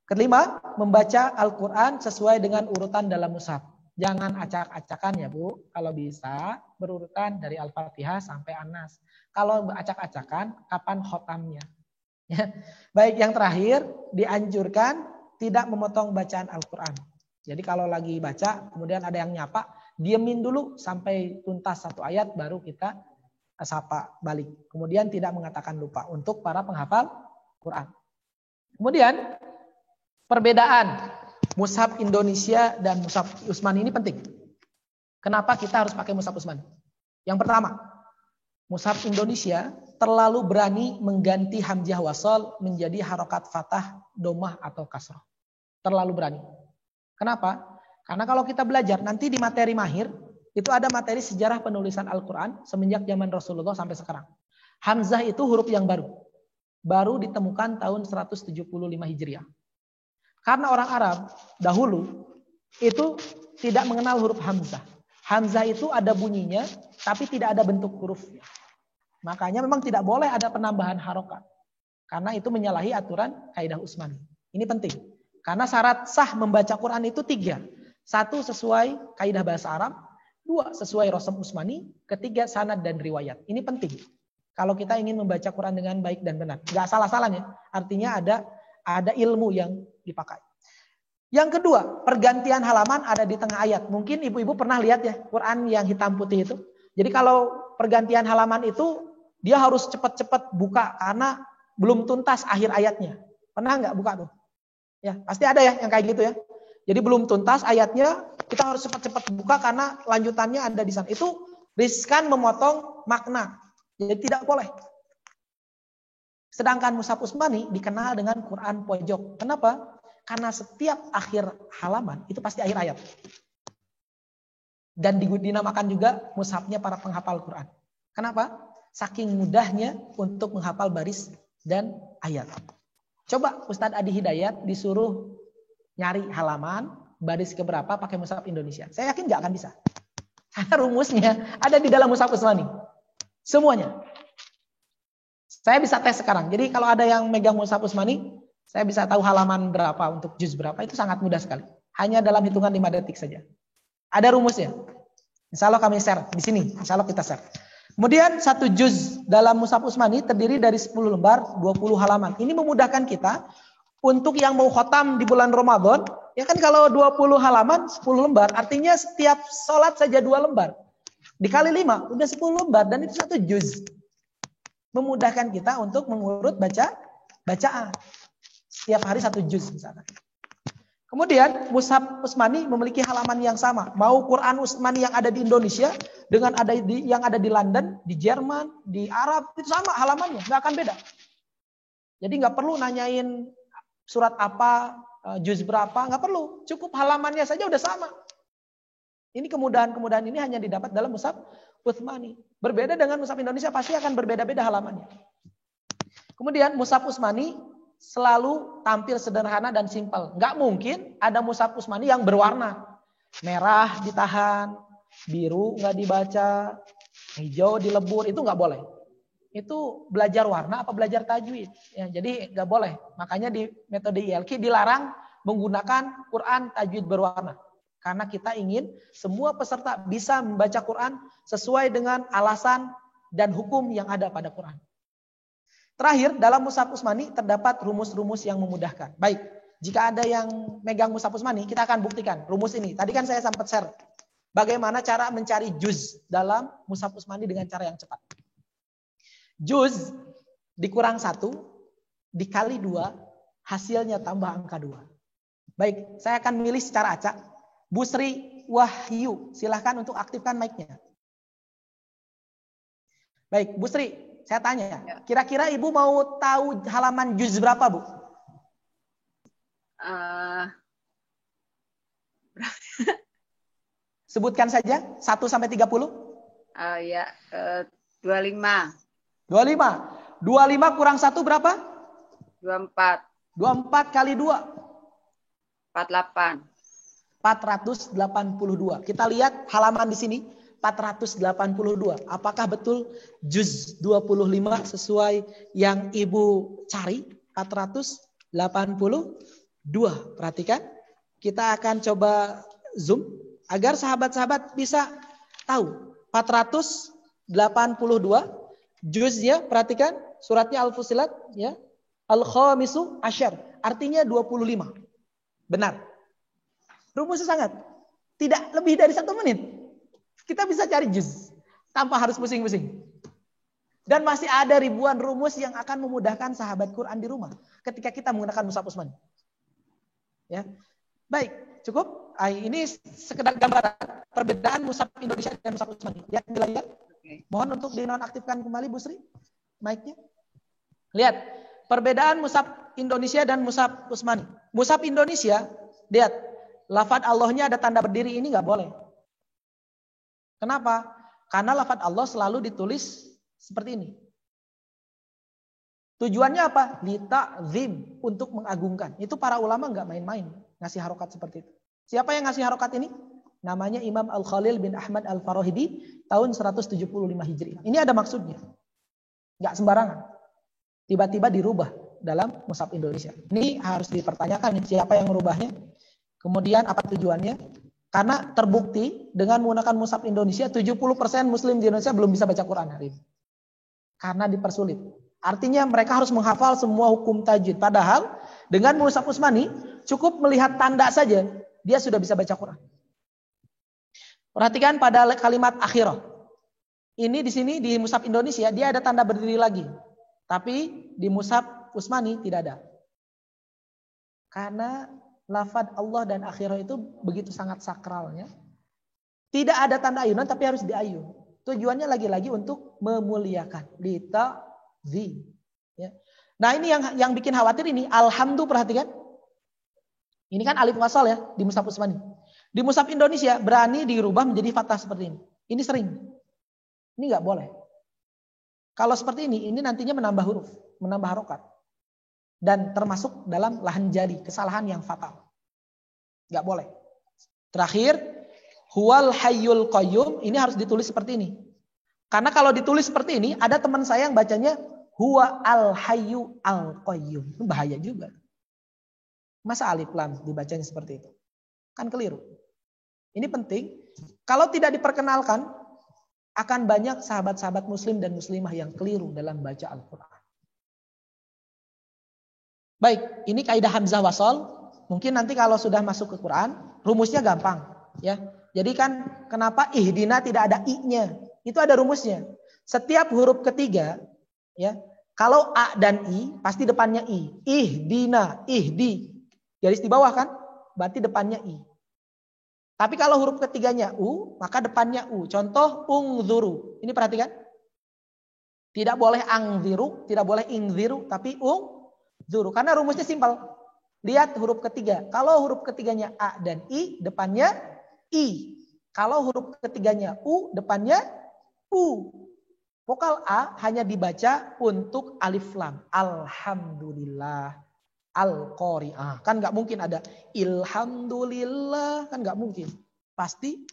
Kelima, membaca Al-Quran sesuai dengan urutan dalam mushaf. Jangan acak-acakan ya Bu. Kalau bisa berurutan dari Al-Fatihah sampai An-Nas. Kalau acak-acakan, kapan khotamnya? Ya. Baik, yang terakhir dianjurkan tidak memotong bacaan Al-Quran. Jadi kalau lagi baca, kemudian ada yang nyapa, diemin dulu sampai tuntas satu ayat, baru kita sapa balik. Kemudian tidak mengatakan lupa untuk para penghafal Quran. Kemudian perbedaan mushaf Indonesia dan mushaf Utsmani ini penting. Kenapa kita harus pakai mushaf Utsmani? Yang pertama, mushaf Indonesia terlalu berani mengganti hamzah wasal menjadi harokat fathah, domah atau kasrah. Terlalu berani. Kenapa? Karena kalau kita belajar nanti di materi mahir itu ada materi sejarah penulisan Al-Quran semenjak zaman Rasulullah sampai sekarang. Hamzah itu huruf yang baru ditemukan tahun 175 Hijriah. Karena orang Arab dahulu itu tidak mengenal huruf hamzah. Hamzah itu ada bunyinya tapi tidak ada bentuk hurufnya. Makanya memang tidak boleh ada penambahan harokat. Karena itu menyalahi aturan kaidah Utsmani. Ini penting. Karena syarat sah membaca Quran itu 3. 1, sesuai kaidah bahasa Arab. 2, sesuai Rasam Utsmani. 3, sanad dan riwayat. Ini penting. Kalau kita ingin membaca Quran dengan baik dan benar. Gak salah-salahnya. Artinya ada ilmu yang dipakai. Yang kedua, pergantian halaman ada di tengah ayat. Mungkin ibu-ibu pernah lihat ya Quran yang hitam putih itu. Jadi kalau pergantian halaman itu dia harus cepat-cepat buka karena belum tuntas akhir ayatnya. Pernah nggak buka tuh? Ya, pasti ada ya yang kayak gitu ya. Jadi belum tuntas ayatnya, kita harus cepat-cepat buka karena lanjutannya ada di sana. Itu riskan memotong makna. Jadi tidak boleh. Sedangkan mushaf Utsmani dikenal dengan Quran pojok. Kenapa? Karena setiap akhir halaman itu pasti akhir ayat. Dan dinamakan juga mushafnya para penghafal Quran. Kenapa? Saking mudahnya untuk menghafal baris dan ayat. Coba Ustadz Adi Hidayat disuruh nyari halaman baris keberapa pakai mushaf Indonesia. Saya yakin nggak akan bisa. Karena rumusnya ada di dalam mushaf Utsmani. Semuanya. Saya bisa tes sekarang. Jadi kalau ada yang megang mushaf Utsmani, saya bisa tahu halaman berapa untuk juz berapa. Itu sangat mudah sekali. Hanya dalam hitungan 5 detik saja. Ada rumusnya. Insya Allah kami share di sini. Insya Allah kita share. Kemudian 1 juz dalam mushaf Utsmani terdiri dari 10 lembar, 20 halaman. Ini memudahkan kita untuk yang mau khotam di bulan Ramadan. Ya kan kalau 20 halaman, 10 lembar. Artinya setiap sholat saja 2 lembar. Dikali 5, udah 10 lembar. Dan itu 1 juz. Memudahkan kita untuk mengurut bacaan. Setiap hari 1 juz misalnya. Kemudian mushaf Utsmani memiliki halaman yang sama. Mau Quran Utsmani yang ada di Indonesia dengan yang ada di London, di Jerman, di Arab, itu sama halamannya, nggak akan beda. Jadi nggak perlu nanyain surat apa, juz berapa, nggak perlu. Cukup halamannya saja udah sama. Ini kemudahan-kemudahan ini hanya didapat dalam mushaf Utsmani. Berbeda dengan mushaf Indonesia pasti akan berbeda-beda halamannya. Kemudian mushaf Utsmani selalu tampil sederhana dan simpel. Nggak mungkin ada mushaf Utsmani yang berwarna. Merah ditahan, biru nggak dibaca, hijau dilebur, itu nggak boleh. Itu belajar warna apa belajar tajwid. Ya, jadi nggak boleh. Makanya di metode ILQ dilarang menggunakan Quran tajwid berwarna. Karena kita ingin semua peserta bisa membaca Quran sesuai dengan alasan dan hukum yang ada pada Quran. Terakhir, dalam mushaf Utsmani terdapat rumus-rumus yang memudahkan. Baik, jika ada yang megang mushaf Utsmani, kita akan buktikan rumus ini. Tadi kan saya sempat share. Bagaimana cara mencari juz dalam mushaf Utsmani dengan cara yang cepat? Juz dikurang 1 dikali 2, hasilnya tambah angka 2. Baik, saya akan milih secara acak. Bu Sri Wahyu, silahkan untuk aktifkan mic-nya. Baik, Bu Sri, saya tanya, kira-kira Ibu mau tahu halaman juz berapa, Bu? Sebutkan saja 1 sampai 30. Ya, 25. 25. 25 kurang 1 berapa? 24. 24 kali 2. 48. 482. Kita lihat halaman di sini 482. Apakah betul juz 25 sesuai yang Ibu cari? 482. Perhatikan. Kita akan coba zoom agar sahabat-sahabat bisa tahu. 482 juznya, perhatikan suratnya Al-Fusilat ya. Al-Khamisu Asyar, artinya 25. Benar. Rumusnya sangat. Tidak lebih dari 1 menit. Kita bisa cari juz tanpa harus pusing-pusing. Dan masih ada ribuan rumus yang akan memudahkan sahabat Quran di rumah ketika kita menggunakan mushaf Utsmani. Ya. Baik, cukup. Ini sekedar gambaran perbedaan mushaf Indonesia dan mushaf Utsmani. Lihat di layar. Mohon untuk dinonaktifkan kembali Bu Sri mic-nya. Lihat perbedaan mushaf Indonesia dan mushaf Utsmani. Mushaf Indonesia, lihat lafaz Allahnya ada tanda berdiri, ini nggak boleh. Kenapa? Karena lafaz Allah selalu ditulis seperti ini. Tujuannya apa? Lita'zim, untuk mengagungkan. Itu para ulama nggak main-main ngasih harokat seperti itu. Siapa yang ngasih harokat ini? Namanya Imam Al-Khalil bin Ahmad Al-Farahidi tahun 175 Hijriah. Ini ada maksudnya. Nggak sembarangan. Tiba-tiba dirubah dalam mushaf Indonesia. Ini harus dipertanyakan siapa yang merubahnya. Kemudian apa tujuannya? Karena terbukti dengan menggunakan mushaf Indonesia 70% muslim di Indonesia belum bisa baca Quran hari ini. Karena dipersulit. Artinya mereka harus menghafal semua hukum tajwid. Padahal dengan mushaf Utsmani cukup melihat tanda saja dia sudah bisa baca Quran. Perhatikan pada kalimat akhirah. Ini di sini di mushaf Indonesia dia ada tanda berdiri lagi. Tapi di mushaf Utsmani tidak ada. Karena lafaz Allah dan akhirah itu begitu sangat sakralnya. Tidak ada tanda ayunan tapi harus diayun. Tujuannya lagi-lagi untuk memuliakan. Lita'zim. Ya. Nah ini yang bikin khawatir ini. Alhamdulillah, perhatikan. Ini kan alif wasal ya di mushaf Utsmani. Di mushaf Indonesia berani dirubah menjadi fathah seperti ini. Ini sering. Ini nggak boleh. Kalau seperti ini nantinya menambah huruf, menambah harokat. Dan termasuk dalam lahan jari, kesalahan yang fatal. Nggak boleh. Terakhir, huwal hayyul qayyum, ini harus ditulis seperti ini. Karena kalau ditulis seperti ini, ada teman saya yang bacanya huwa al hayyu al qayyum. Itu bahaya juga. Masa alif lam dibacanya seperti itu? Kan keliru. Ini penting. Kalau tidak diperkenalkan, akan banyak sahabat-sahabat muslim dan muslimah yang keliru dalam baca Al-Quran. Baik, ini kaidah hamzah wasol. Mungkin nanti kalau sudah masuk ke Quran, rumusnya gampang. Ya, jadi kan kenapa ihdina tidak ada i-nya? Itu ada rumusnya. Setiap huruf ketiga, ya, kalau a dan i pasti depannya i. Ihdina, ihdi. Garis di bawah kan? Berarti depannya i. Tapi kalau huruf ketiganya u, maka depannya u. Contoh ungzuru. Ini perhatikan. Tidak boleh angziru, tidak boleh ingziru, tapi ungzuru. Karena rumusnya simpel. Lihat huruf ketiga. Kalau huruf ketiganya a dan i, depannya i. Kalau huruf ketiganya u, depannya u. Vokal a hanya dibaca untuk alif lam. Alhamdulillah. Al-Qari'ah. Kan nggak mungkin ada ilhamdulillah. Kan nggak mungkin. Pasti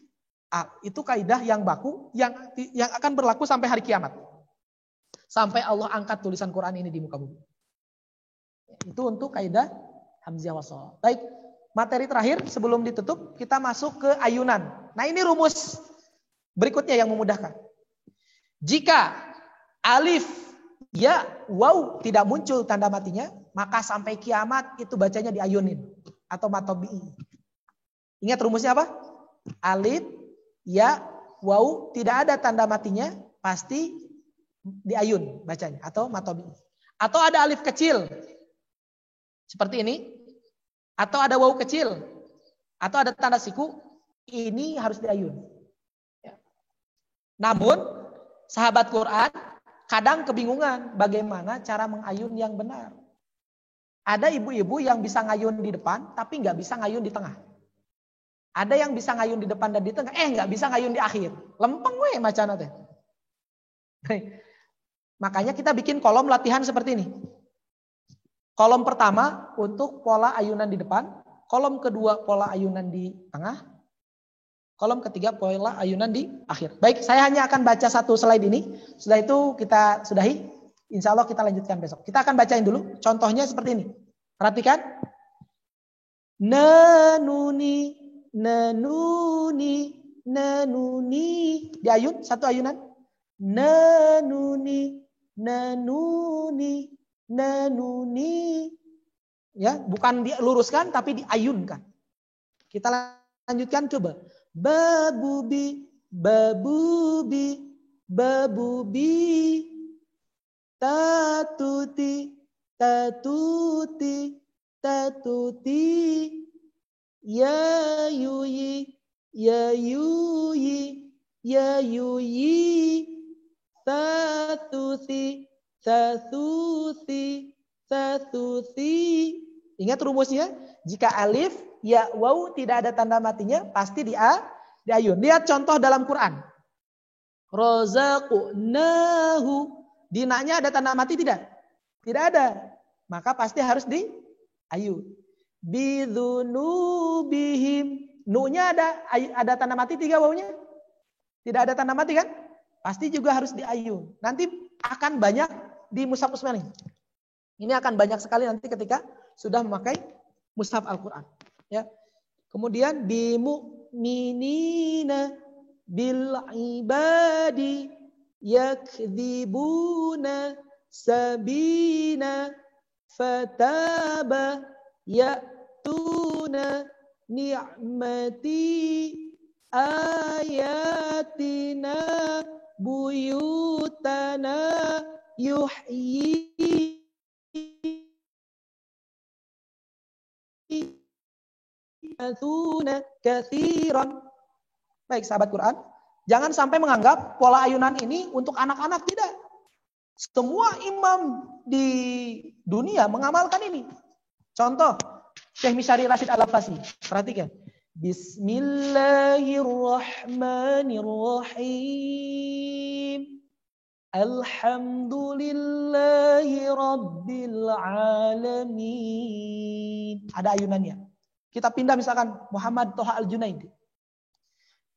A. Itu kaidah yang baku. Yang akan berlaku sampai hari kiamat. Sampai Allah angkat tulisan Quran ini di muka bumi. Itu untuk kaidah hamzah wasal. Baik. Materi terakhir sebelum ditutup. Kita masuk ke ayunan. Nah ini rumus berikutnya yang memudahkan. Jika alif, ya, waw tidak muncul tanda matinya, maka sampai kiamat itu bacanya diayunin atau matobi'i. Ingat rumusnya apa? Alif, ya, waw, tidak ada tanda matinya, pasti diayun bacanya atau matobi. Atau ada alif kecil seperti ini, atau ada waw kecil, atau ada tanda siku, ini harus diayun. Ya. Namun sahabat Quran kadang kebingungan bagaimana cara mengayun yang benar. Ada ibu-ibu yang bisa ngayun di depan tapi nggak bisa ngayun di tengah. Ada yang bisa ngayun di depan dan di tengah, nggak bisa ngayun di akhir. Lempeng we macana teh. Makanya kita bikin kolom latihan seperti ini. Kolom pertama untuk pola ayunan di depan, kolom kedua pola ayunan di tengah, kolom ketiga pola ayunan di akhir. Baik, saya hanya akan baca satu slide ini. Setelah itu kita sudahi. Insya Allah kita lanjutkan besok. Kita akan bacain dulu. Contohnya seperti ini. Perhatikan. Nanuni, nanuni, nanuni. Diayun, satu ayunan. Nanuni, nanuni, nanuni. Ya, bukan diluruskan tapi diayunkan. Kita lanjutkan coba. Babubi, babubi, babubi. Tatuti, tatuti, tatuti. Ya yuyi, ya yuyi, ya yuyi. Tatuti, tatuti, tatuti. Ingat rumusnya, jika alif, ya, waw tidak ada tanda matinya, pasti diayun. Lihat contoh dalam Quran. Razaqnahu. Di na-nya ada tanda mati tidak? Tidak ada. Maka pasti harus diayun. Bidzunubihim. Nu-nya ada tanda mati tiga wawunya? Tidak ada tanda mati kan? Pasti juga harus diayun. Nanti akan banyak di mushaf Utsmani. Ini akan banyak sekali nanti ketika sudah memakai mushaf Al-Qur'an. Ya. Kemudian bimu'minina bil ibadi yakdzibuna sabina fataba ya'tuna ni'mati ayatina buyutana yuhyi atuna katsiran. Baik sahabat Quran, jangan sampai menganggap pola ayunan ini untuk anak-anak, tidak. Semua imam di dunia mengamalkan ini. Contoh, Syekh Misyari Rashid Al-Abbasi. Perhatikan. Bismillahirrahmanirrahim. Alhamdulillahi Rabbil Alamin. Ada ayunannya. Kita pindah misalkan Muhammad Toha Al-Junaidi.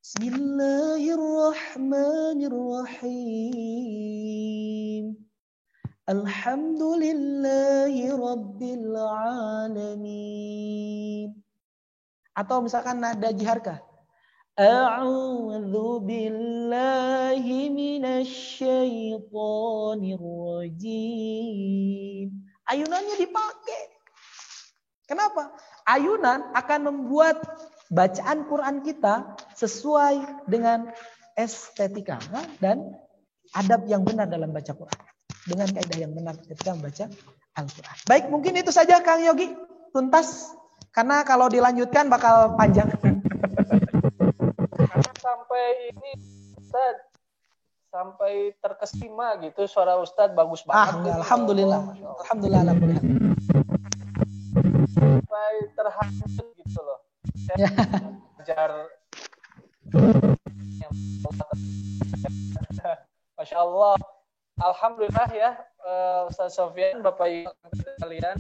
Bismillahirrahmanirrahim. Alhamdulillahi Rabbil Alamin. Atau misalkan nada jiharkah. A'udzu billahi minasyaitonir rajim. Ayunannya dipakai. Kenapa? Ayunan akan membuat bacaan Quran kita sesuai dengan estetika dan adab yang benar dalam baca Quran. Dengan kaidah yang benar ketika membaca Al-Quran. Baik, mungkin itu saja Kang Yogi. Tuntas. Karena kalau dilanjutkan bakal panjang. Sampai ini Ustaz, sampai terkesima gitu suara Ustaz bagus banget. Alhamdulillah. Alhamdulillah. Sampai terhanyut gitu loh. Saya belajar Masya Allah. Alhamdulillah ya Ustaz Sofyan, Bapak Ibu sekalian,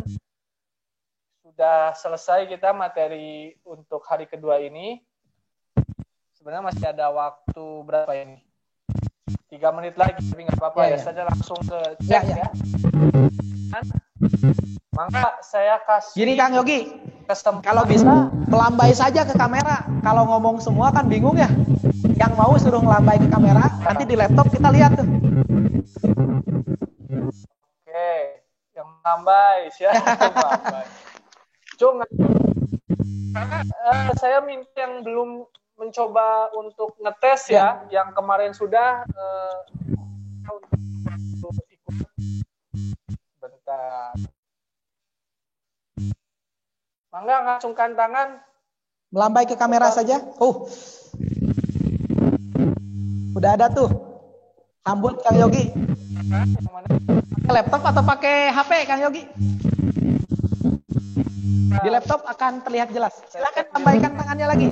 sudah selesai kita materi untuk hari kedua ini. Sebenarnya masih ada waktu berapa ini? 3 menit lagi, tapi nggak apa-apa ya. Saja langsung ke chat ya. Maka saya kasih. Gini Kang Yogi, kalau bisa melambai saja ke kamera. Kalau ngomong semua kan bingung ya. Yang mau suruh melambai ke kamera, nanti di laptop kita lihat tuh. Oke, yang melambai siapa? Cuma saya minta yang belum mencoba untuk ngetes ya, yang kemarin sudah untuk ikut. Bentar. Mangga ngacungkan tangan. Melambai ke kamera saja. Udah ada tuh. Sambut Kang Yogi. Pakai laptop atau pakai HP Kang Yogi? Di laptop akan terlihat jelas. Silakan lambaikan tangannya lagi.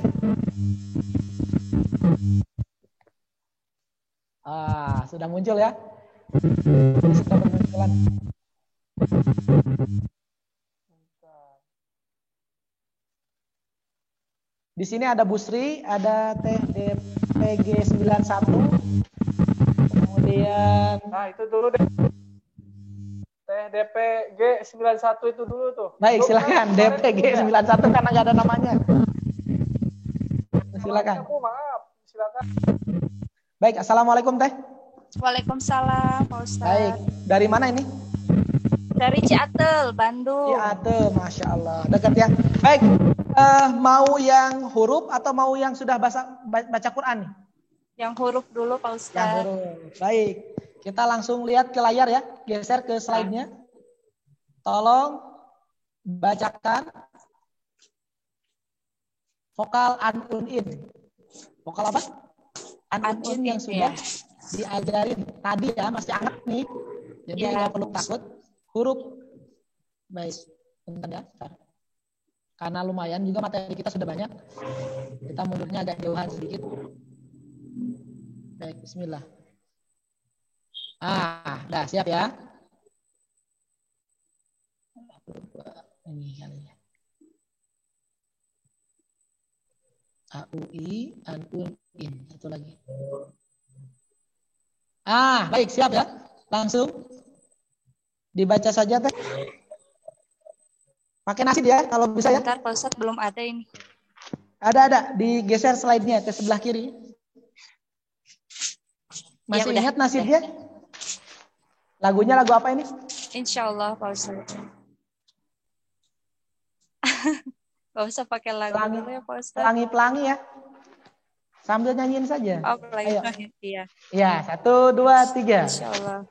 Sudah muncul ya. Sudah bermunculan. Di sini ada Busri, ada TDPG 91. Kemudian itu dulu deh. TDPG 91 itu dulu tuh. Baik, silakan. DPG 91 karena nggak ada namanya. Silakan. Maaf, silakan. Baik, assalamualaikum Teh. Waalaikumsalam, Pak Ustadz. Baik, dari mana ini? Dari Ciatel, Bandung. Ciatel, Masya Allah. Dekat ya. Baik, mau yang huruf atau mau yang sudah baca Quran nih? Yang huruf dulu, Pak Ustadz. Yang huruf. Baik, kita langsung lihat ke layar ya. Geser ke slide-nya. Tolong bacakan vokal an-un-in. Vokal apa? An-un-in yang sudah diajarin tadi ya, masih hangat nih. Jadi nggak perlu takut. Huruf. Baik, bentar ya. Karena lumayan juga materi kita sudah banyak. Kita mundurnya agak jauhan sedikit. Baik, bismillah. Dah siap ya. Ini kali ya. AUI, an-un-in. Satu lagi. Baik, siap ya. Langsung dibaca saja Teh. Pakai nasib ya kalau bisa ya. Bentar, Pak Ustadz, belum ada ini. Ada. Digeser slide-nya ke sebelah kiri. Masih ya, ingat nasibnya? Lagunya lagu apa ini? Insya Allah, Pak Ustadz. Gak usah pakai lagu dulu ya, Pak Ustadz. Pelangi-pelangi ya. Sambil nyanyiin saja. Oh, pelangi. Iya. Ya, 1, 2, 3. Insya Allah.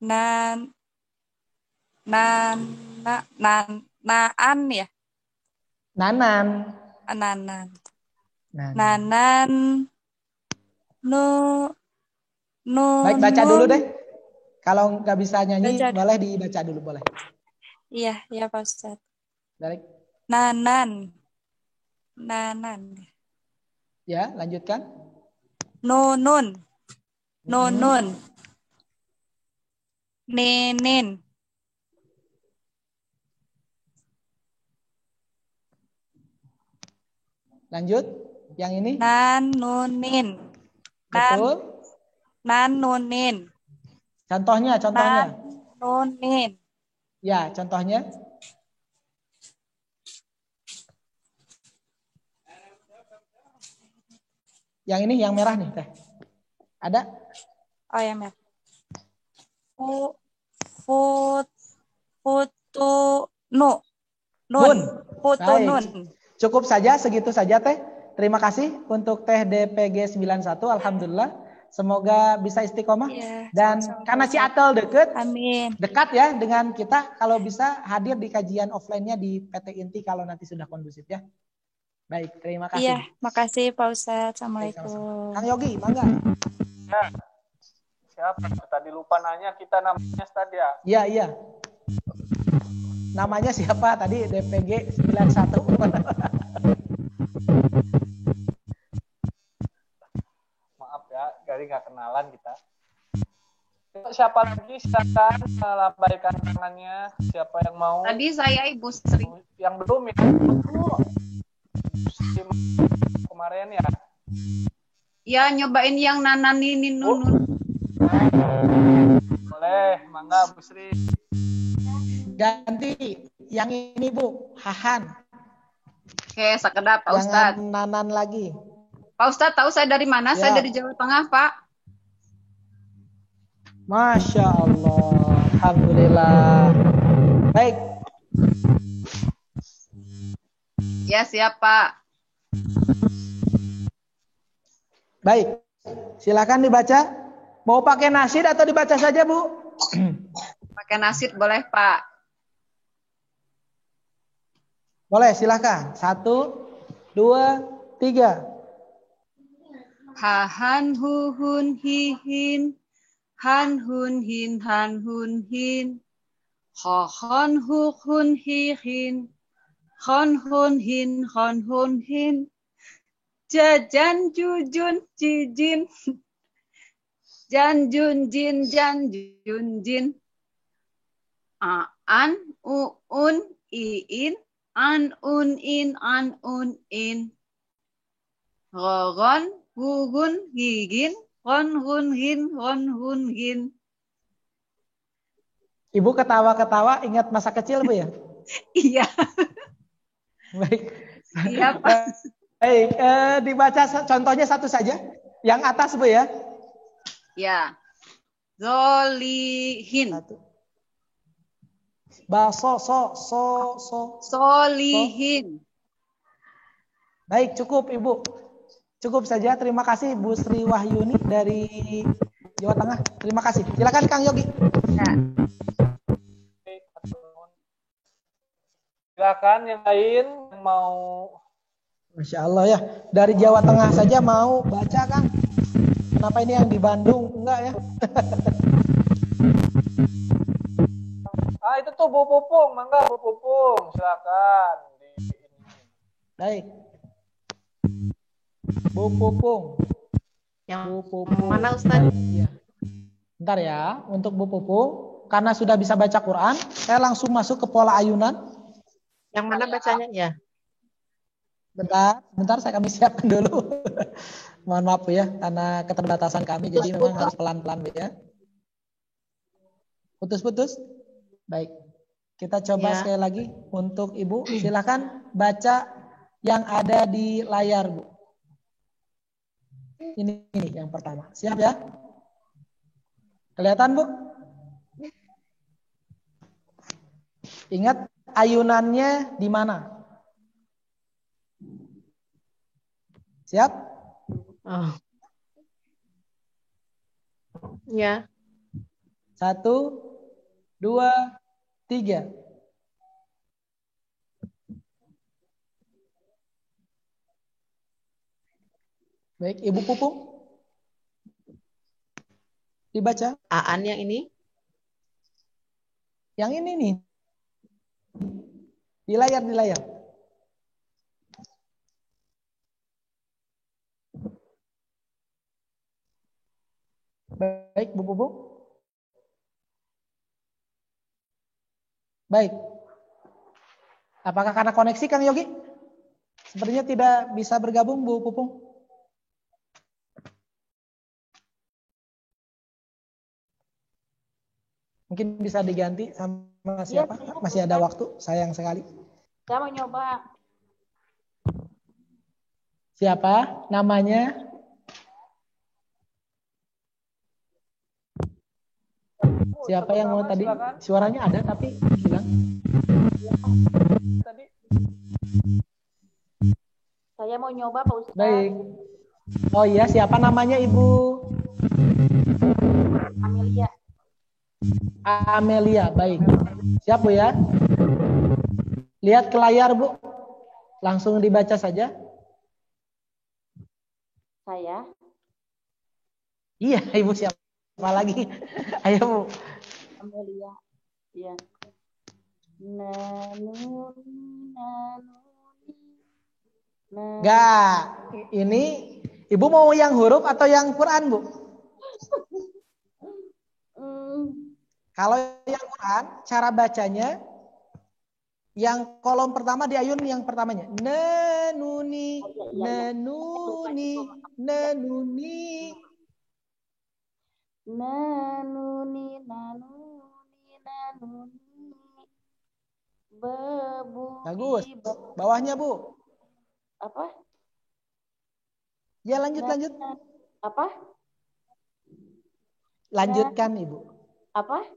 Naan ya. Nanan. Baik, baca dulu deh. Kalau nggak bisa nyanyi, boleh dibaca dulu, boleh. Iya, Pak Ustadz. Baik. Nanan. Ya, lanjutkan. Nunun. Nenen. Lanjut. Yang ini? Nanunin. Betul. Nanunin. Contohnya. Nanunin. Ya, contohnya. Yang ini, yang merah nih, Teh. Ada? Oh, yang merah. Nun. Cukup saja, segitu saja Teh. Terima kasih untuk Teh DPG 91. Alhamdulillah. Semoga bisa istiqomah. Dan karena Ciatel dekat ya dengan kita, kalau bisa hadir di kajian offline-nya di PT Inti kalau nanti sudah kondusif ya. Baik, terima kasih. Iya, makasih Pak Ustadz. Assalamualaikum. Kang Yogi, mangga. Ya. Siapa? Tadi lupa nanya kita namanya Ustadz ya? Iya. Namanya siapa tadi? DPG 91. Maaf ya, Gari nggak kenalan kita. Siapa lagi? Silakan lambaikan tangannya. Siapa yang mau? Tadi saya Ibu Sri. Yang belum ya? Kemarin ya? Ya, nyobain yang nananinin nunun. Boleh, mangga Bu Sri. Ganti yang ini Bu, Hahan. Oke, sekedap Pak Ustadz. Nanan lagi. Pak Ustadz tahu saya dari mana? Ya. Saya dari Jawa Tengah, Pak. Masya Allah. Alhamdulillah. Baik. Ya, siap, Pak. Baik, silakan dibaca. Mau pakai nasid atau dibaca saja, Bu? Pakai nasid boleh, Pak. Boleh, silakan. 1, 2, 3. Han hu hun hi hin. Han hun hin han hun hin. Hon hu hun hi hin. Hon hun hin hon hun hin. Jan jujun jijin. Jan jun jin jan jun jin. An un in. An un in. Ron gun gigin. Ron gun gin. Ibu ketawa-ketawa ingat masa kecil, Bu ya? Iya. Baik. Iya, Pak. Baik, dibaca contohnya satu saja. Yang atas, Bu ya? Ya. Zolihin. Satu. So. Solihin. Baik, cukup Ibu. Cukup saja. Terima kasih Bu Sri Wahyuni dari Jawa Tengah. Terima kasih. Silakan Kang Yogi. Ya. Silakan yang lain yang mau. Masya Allah ya. Dari Jawa Tengah saja mau baca, Kang. Kenapa ini yang di Bandung? Enggak ya? Itu tuh Bu Pupung, mangga Bu Pupung, silakan. Baik. Bu Pupung. Yang Bu Pupung. mana Ustaz? Ya. Bentar ya, untuk Bu Pupung, karena sudah bisa baca Quran, saya langsung masuk ke pola ayunan. Yang mana bacanya ya? Bentar kami siapkan dulu. Mohon maaf ya, karena keterbatasan kami, jadi memang harus pelan-pelan ya. Putus-putus. Baik, kita coba sekali lagi untuk Ibu. Silakan baca yang ada di layar, Bu. Ini yang pertama. Siap ya? Kelihatan, Bu? Ingat ayunannya di mana? Siap? Oh. Ya. 1, 2, 3. Baik, Ibu Pupung. Dibaca. Aan yang ini? Yang ini nih. Di layar. Baik, Bu Pupung. Baik. Apakah karena koneksi, Kang Yogi? Sepertinya tidak bisa bergabung, Bu Pupung. Mungkin bisa diganti sama siapa? Masih ada waktu, sayang sekali. Saya mau nyoba. Siapa namanya? Siapa yang mau tadi? Suaranya ada tapi hilang. Tadi. Saya mau nyoba Pak Ustaz. Baik. Oh iya, siapa namanya Ibu? Amelia. Amelia, baik. Siap Bu ya? Lihat ke layar Bu. Langsung dibaca saja. Saya. Iya, Ibu siapa lagi? Ayo Bu. Amelia. Iya. Enggak. Ini Ibu mau yang huruf atau yang Quran, Bu? Kalau yang Quran, cara bacanya yang kolom pertama di ayun yang pertamanya. Nanuni, nanuni, nanuni. Nanuni, nanuni, nanuni. Bebu. Bagus. Bawahnya, Bu. Apa? Ya, lanjut. Apa? Lanjutkan, Ibu. Apa?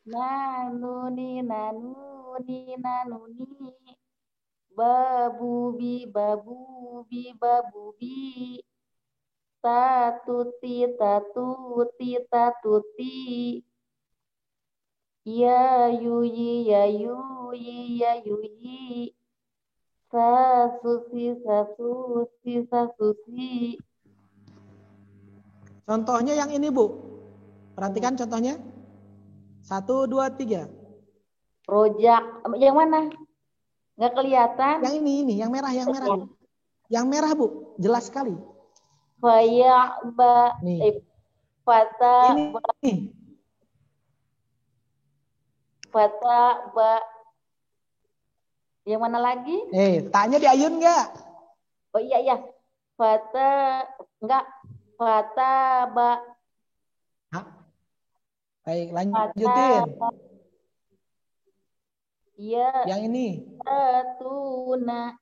nanuni nanuni nanuni babubi babubi babubi tatuti tatuti tatuti ya yuyi ya yuyi ya yuyi sasusi sasusi sasusi. Contohnya yang ini, Bu. Perhatikan contohnya. 1, 2, 3. Rojak. Yang mana? Nggak kelihatan. Yang ini, yang merah, yang merah. Yang merah, Bu. Jelas sekali. Faya'ba. Nih. Fata. Ini. Fata. Ba. Yang mana lagi? Tanya di ayun nggak? Oh iya. Fata. Enggak. Fata. Ba. Hah? Baik, lanjutin. Iya. Yang ini. Tuna.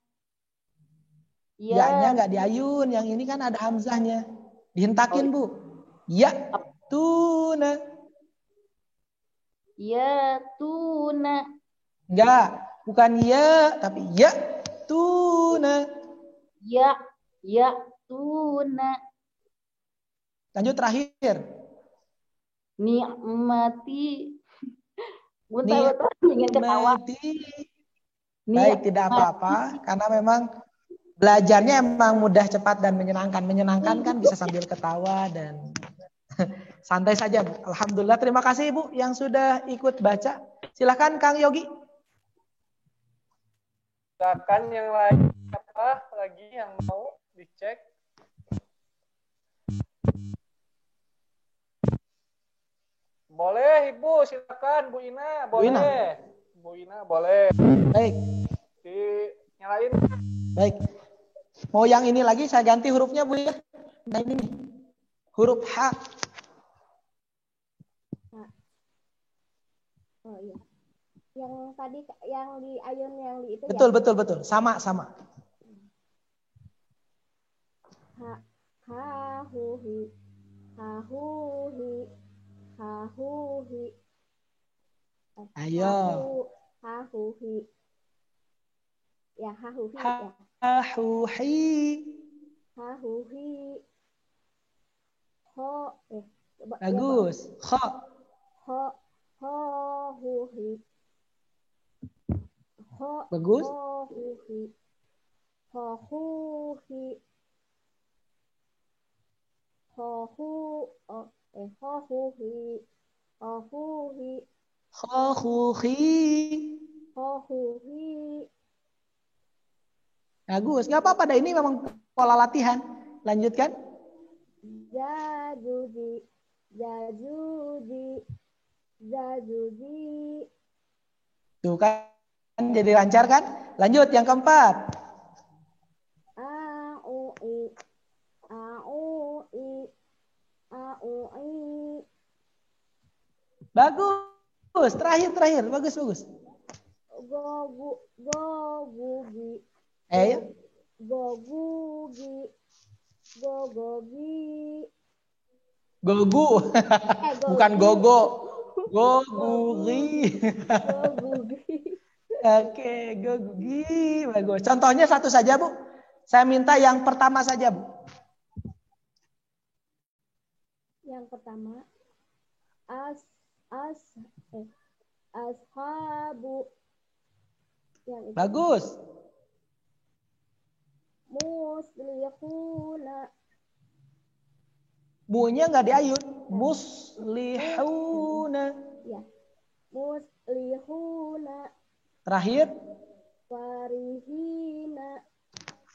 Ya-nya nggak di ayun. Yang ini kan ada hamzahnya. Dihentakin, Bu. Ya. Tuna. Ya. Tuna. Enggak. Bukan ya, tapi ya. Tuna. Ya. Ya. Tuna. Lanjut terakhir. Nikmati. Bentar, ingin ketawa. Baik, tidak apa-apa. Karena memang belajarnya emang mudah, cepat, dan menyenangkan. Menyenangkan kan bisa sambil ketawa dan santai saja, Bu. Alhamdulillah. Terima kasih, Bu, yang sudah ikut baca. Silakan Kang Yogi. Silakan yang lain, apa lagi yang mau dicek? Boleh, Ibu, silakan. Bu Ina, boleh. Bu Ina, boleh. Baik. Nyalain. Baik. Mau yang ini lagi saya ganti hurufnya, Bu ya. Nah ini nih. Huruf H. Oh iya. Yang tadi yang di ayun yang di itu Betul, ya. betul. Sama. Ha hu hi. Ha hu hi. Ha hu hi. Ayo. Ha hu hi. Ya, ha hu hi ya. Ha hu hi. Ha hu hi. Ho Bagus. Kha. Ho hu hi. Bagus. Ho hu hi. Ho hu hi. Ho hu ho hu hi. Ho hu hi. Kha hu hi. Ho hu hi. Bagus. Nggak apa-apa dah, ini memang pola latihan. Lanjutkan. Jajuji. Jajuji. Jajuji. Tuh kan jadi lancar kan? Lanjut yang keempat. Aui. Aui. Aui. Bagus. Terakhir. Bagus. Gogugi. Ya. Gogugi. Gogogi. Gogu. Bukan gogo. Gogugi. Gogugi. Oke, gogugi. Bagus. Contohnya satu saja, Bu. Saya minta yang pertama saja, Bu. Yang pertama, ashabu. Yang itu. Bagus. Muslihuna. Bu-nya nggak diayun. Muslihuna. Ya. Muslihuna. Terakhir. Farihina.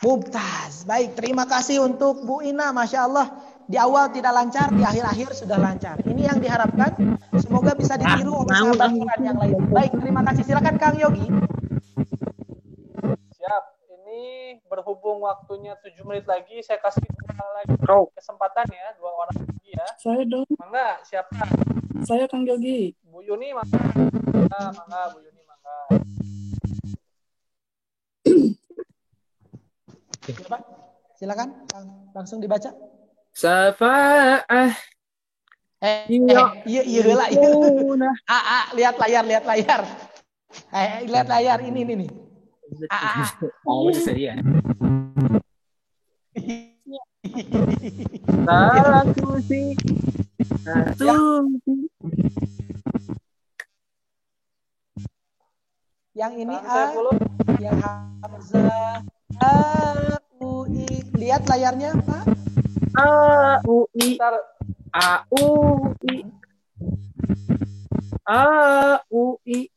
Mumtaz. Baik, terima kasih untuk Bu Ina. Masya Allah. Di awal tidak lancar, di akhir-akhir sudah lancar. Ini yang diharapkan. Semoga bisa ditiru oleh sahabat Quran yang lain. Baik, terima kasih. Silakan Kang Yogi. Siap. Ini berhubung waktunya 7 menit lagi, saya kasih 2 lagi kesempatan ya, 2 orang lagi ya. Saya dong. Mangga, siapa? Saya Kang Yogi. Bu Yuni, mangga. Mangga, Bu Yuni, mangga. Silakan, langsung dibaca. Safa'ah. Iya lah. Lihat layar. Lihat layar ini nih. Oh, itu saya. Yang ini yang Hamzah A-U-I. Lihat layarnya, Pak. A-U-I. A-U-I. A-U-I.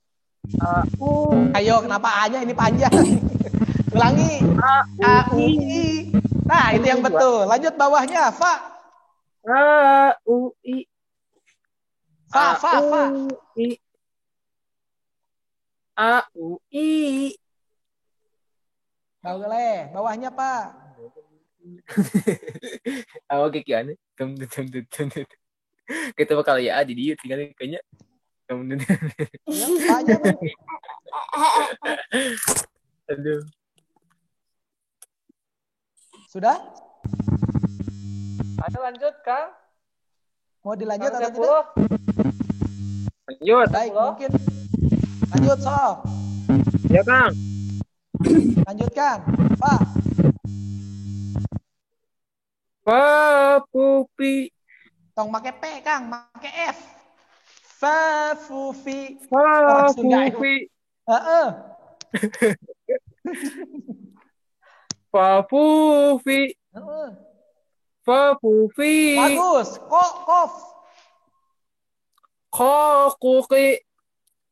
A-U. Ayo, kenapa A-nya ini panjang? Ulangi. A-U-I. Nah, itu yang betul. Lanjut bawahnya, Fa. A-U-I. Fa. A-U-I. A-U-I. Boleh. Bawahnya, Pak. Oke, kian. Kita bakal ya di dia tinggal kayaknya. Paknya, Bu. Aduh. Sudah? Ayo lanjut, Kang. Mau dilanjut Kang atau Saifullah. tidak? Lanjut. Baik, mungkin. Lanjut, Sob. Ya, Kang. Lanjutkan, Pak. Fa-fu-fi. Tong make P, Kang, make F. Fa-fu-fi. Orang Sunda. Fa-fu-fi. Fa-fu-fi. Fa-fu-fi. Bagus. Kof. Ko-kuki.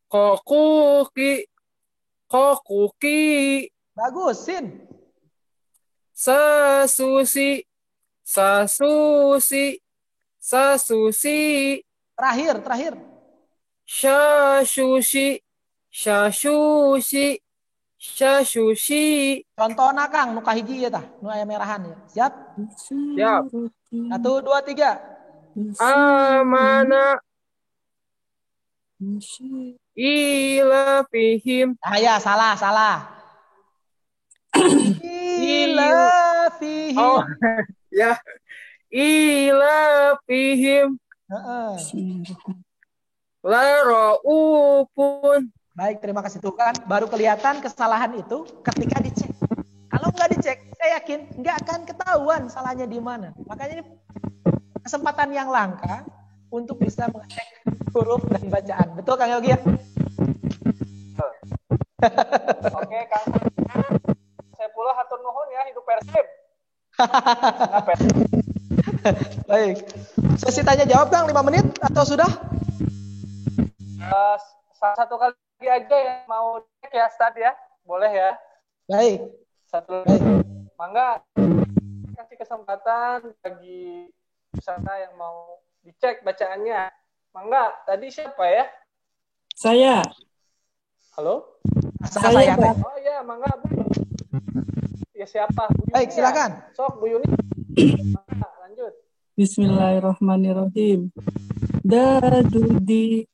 Ko-kuki. Ko-kuki. Bagus, Sin. Sasusi. Sasusi. Sasusi. Terakhir. Shashushi. Shashushi. Shashushi. Contohnya, Kang, nu kahiji ya tah, nu aya merahan ya. Siap? Siap. 1, 2, 3. Amana. Ila fihim. Ya, salah. Ila fihim. Oh, ya. Ila fihim. La ra'upun. Baik, terima kasih tuh kan. Baru kelihatan kesalahan itu ketika dicek. Kalau nggak dicek, saya yakin nggak akan ketahuan salahnya di mana. Makanya ini kesempatan yang langka untuk bisa mengecek huruf dan bacaan. Betul, Kang Yogi ya? Oke, Kang. Saya pula hatur nuhun ya, hidup Persib. Baik. Sesi tanya jawab, Kang, 5 menit atau sudah? Satu kali aja ya, mau cek ya, Start ya. Boleh ya? Baik. Mangga kasih kesempatan bagi peserta yang mau dicek bacaannya. Mangga, tadi siapa ya? Saya. Halo? Saya. Oh iya, mangga, Bu. Ya siapa? Bu Yuni. Baik, silakan. Ya? Sok, Bu Yuni. Mangga, lanjut. Bismillahirrahmanirrahim. Dadudi.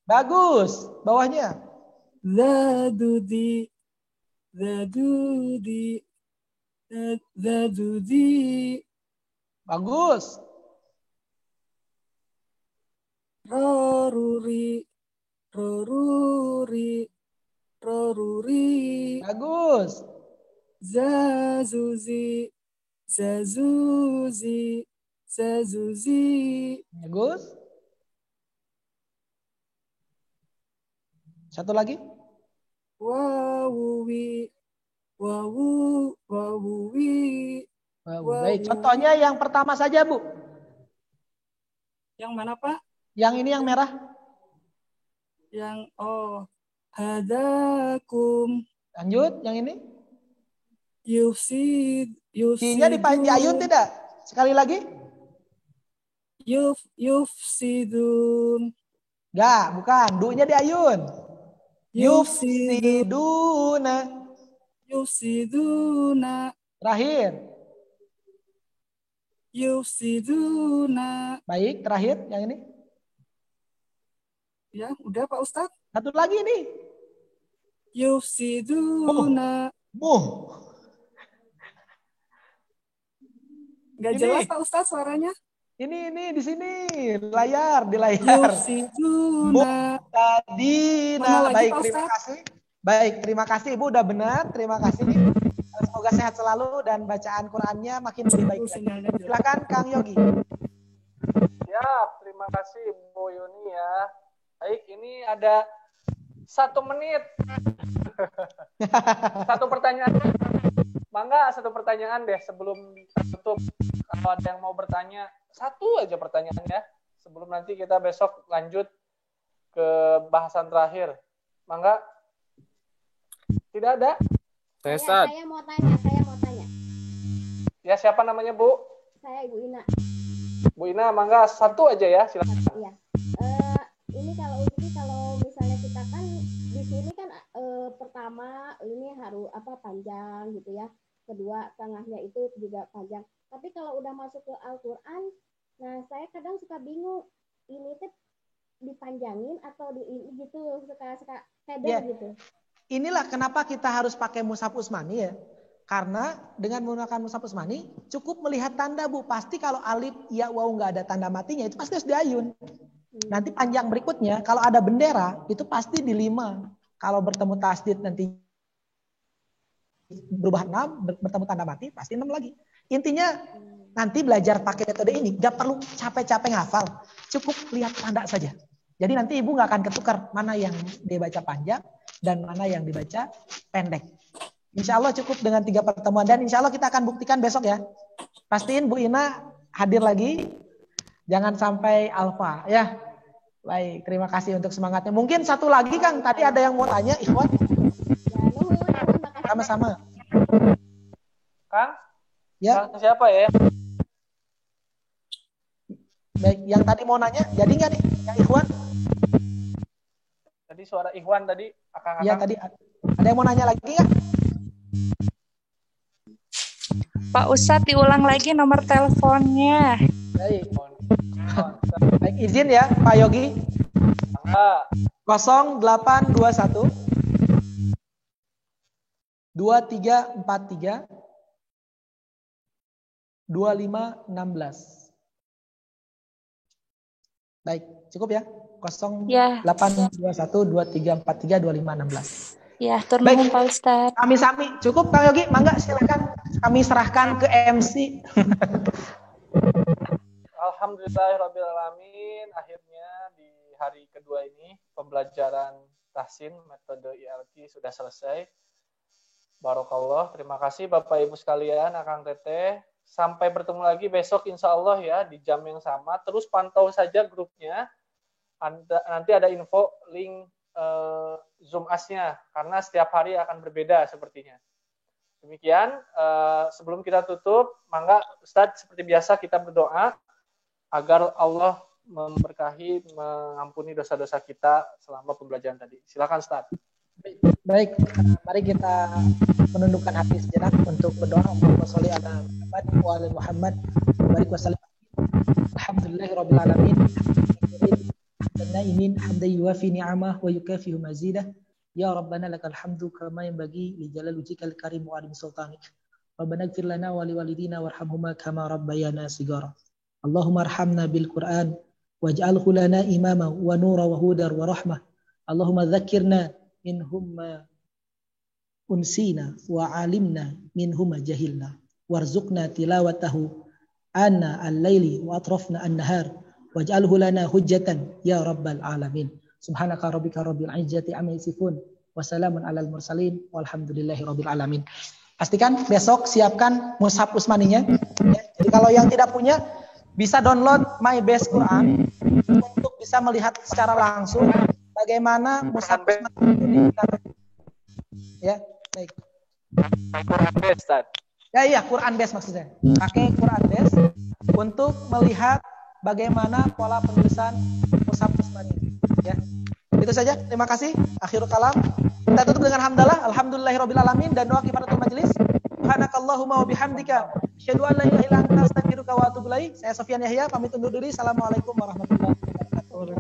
Bagus. Bawahnya. Zadudi. Bagus. Roruri. Bagus. Zazuzi. Bagus. Satu lagi. Wawuwi. Baik, contohnya yang pertama saja, Bu. Yang mana, Pak? Yang ini yang merah. Yang hadakum. Lanjut, yang ini. Yufsidun. Diayun tidak? Sekali lagi. Yufsidun. Enggak, bukan. Du-nya diayun. Yufsiduna. Terakhir. Yufsiduna. Baik, terakhir yang ini. Ya, udah Pak Ustadz. Satu lagi nih. Yufsiduna. Nggak Ini. jelas Pak Ustadz suaranya. Ini di sini di layar. Yufsiduna. Tadina. Mana lagi, Baik, Pak terima Ustadz? kasih. Baik, terima kasih Ibu udah benar. Terima kasih. Semoga sehat selalu dan bacaan Qur'annya makin lebih baik lagi. Silakan Kang Yogi. Siap, terima kasih Bu Yuni ya. Baik, ini ada 1 menit. 1 pertanyaan. Mangga 1 pertanyaan deh sebelum tutup. Kalau ada yang mau bertanya, 1 aja pertanyaan ya. Sebelum nanti kita besok lanjut ke bahasan terakhir. Mangga. Tidak ada? Saya mau tanya. Ya, siapa namanya Bu? Saya Ibu Ina. Bu Ina, mangga 1 aja ya, silakan. Iya. Ini kalau misalnya kita kan di sini kan pertama ini harus panjang gitu ya. Kedua tengahnya itu juga panjang. Tapi kalau udah masuk ke Al-Qur'an, nah saya kadang suka bingung ini tuh dipanjangin atau ini gitu suka kadang gitu. Inilah kenapa kita harus pakai mushaf Utsmani ya. Karena dengan menggunakan mushaf Utsmani cukup melihat tanda Bu. Pasti kalau alif, ya, waw nggak ada tanda matinya itu pasti harus diayun. Nanti panjang berikutnya kalau ada bendera itu pasti di 5. Kalau bertemu tasdid nanti berubah 6, bertemu tanda mati pasti 6 lagi. Intinya nanti belajar pakai metode ini nggak perlu capek-capek ngafal. Cukup lihat tanda saja. Jadi nanti Ibu nggak akan ketukar mana yang dibaca panjang dan mana yang dibaca pendek. Insya Allah cukup dengan 3 pertemuan. Dan insya Allah kita akan buktikan besok ya. Pastiin Bu Ina hadir lagi. Jangan sampai alfa ya. Baik, terima kasih untuk semangatnya. Mungkin 1 lagi Kang. Tadi ada yang mau tanya, Ikhwan. Sama-sama. Kang? Ya. Kang siapa ya? Baik, yang tadi mau nanya, jadi nggak nih? Yang Ikhwan? Tadi suara Ikhwan tadi. Akang-akang. Iya, tadi ada yang mau nanya lagi nggak? Pak Ustadz diulang lagi nomor teleponnya. Baik. Baik, izin ya Pak Yogi. 0821 2343 2516. Baik, cukup ya? 0821 2343 2516. Ya, turun Pak Ustadz. Sami-sami. Cukup Kang Yogi, mangga silakan kami serahkan ke MC. Alhamdulillahirrabbilalamin. Akhirnya di hari kedua ini pembelajaran tahsin metode ILQ sudah selesai. Barakallah. Terima kasih Bapak Ibu sekalian, Akang Teteh. Sampai bertemu lagi besok insya Allah ya di jam yang sama. Terus pantau saja grupnya. Nanti ada info link Zoom As-nya karena setiap hari akan berbeda sepertinya. Demikian, sebelum kita tutup, mangga Ustadz seperti biasa kita berdoa agar Allah memberkahi, mengampuni dosa-dosa kita selama pembelajaran tadi. Silakan Ustadz. Baik, mari kita menundukkan hati sejenak untuk berdoa. Allahumma sholli ala Muhammad wa ala Muhammad barik wa sallim. Alhamdulillahirabbil alamin. Naimin hamdan yuwafi ni'amah wa yukafi'u mazidah. Ya Rabbana lakal hamdu kama yanbaghi li jalali wajhikal karim wa 'azimi sultanik. Rabbana ighfir lana wa liwalidina warhamhuma kama rabbayana shighara. Allahumma arhamna bil Qur'an waj'alhu lana imama wa nura wa hudar wa rahmah. Allahumma dzakkirna minhum ma unsina wa 'alimna minhum ma jahilna warzuqna tilawatahu ana al-laili wa atrafna an-nahar. Waj'alhu lana hujjatan ya rabbal alamin. Subhanaka rabbika rabbil izzati amma yasifun wa salamun alal mursalin walhamdulillahi rabbil alamin. Pastikan besok siapkan mushaf Utsmaninya ya. Jadi kalau yang tidak punya bisa download My Best Quran untuk bisa melihat secara langsung bagaimana mushaf Utsmani ya. Baik. Quran Best, Ustaz. Ya, Quran Best maksudnya. Pakai Quran Best untuk melihat bagaimana pola penulisan mushaf Utsmani ya. Itu saja. Terima kasih. Akhirul kalam. Kita tutup dengan hamdalah. Alhamdulillahirabbil alamin dan doa kifaratul majelis. Subhanakallahumma wa bihamdika asyhadu an la ilaha illa anta astaghfiruka wa atubu ilaik. Saya Sofyan Yahya pamit undur diri. Assalamualaikum warahmatullahi wabarakatuh.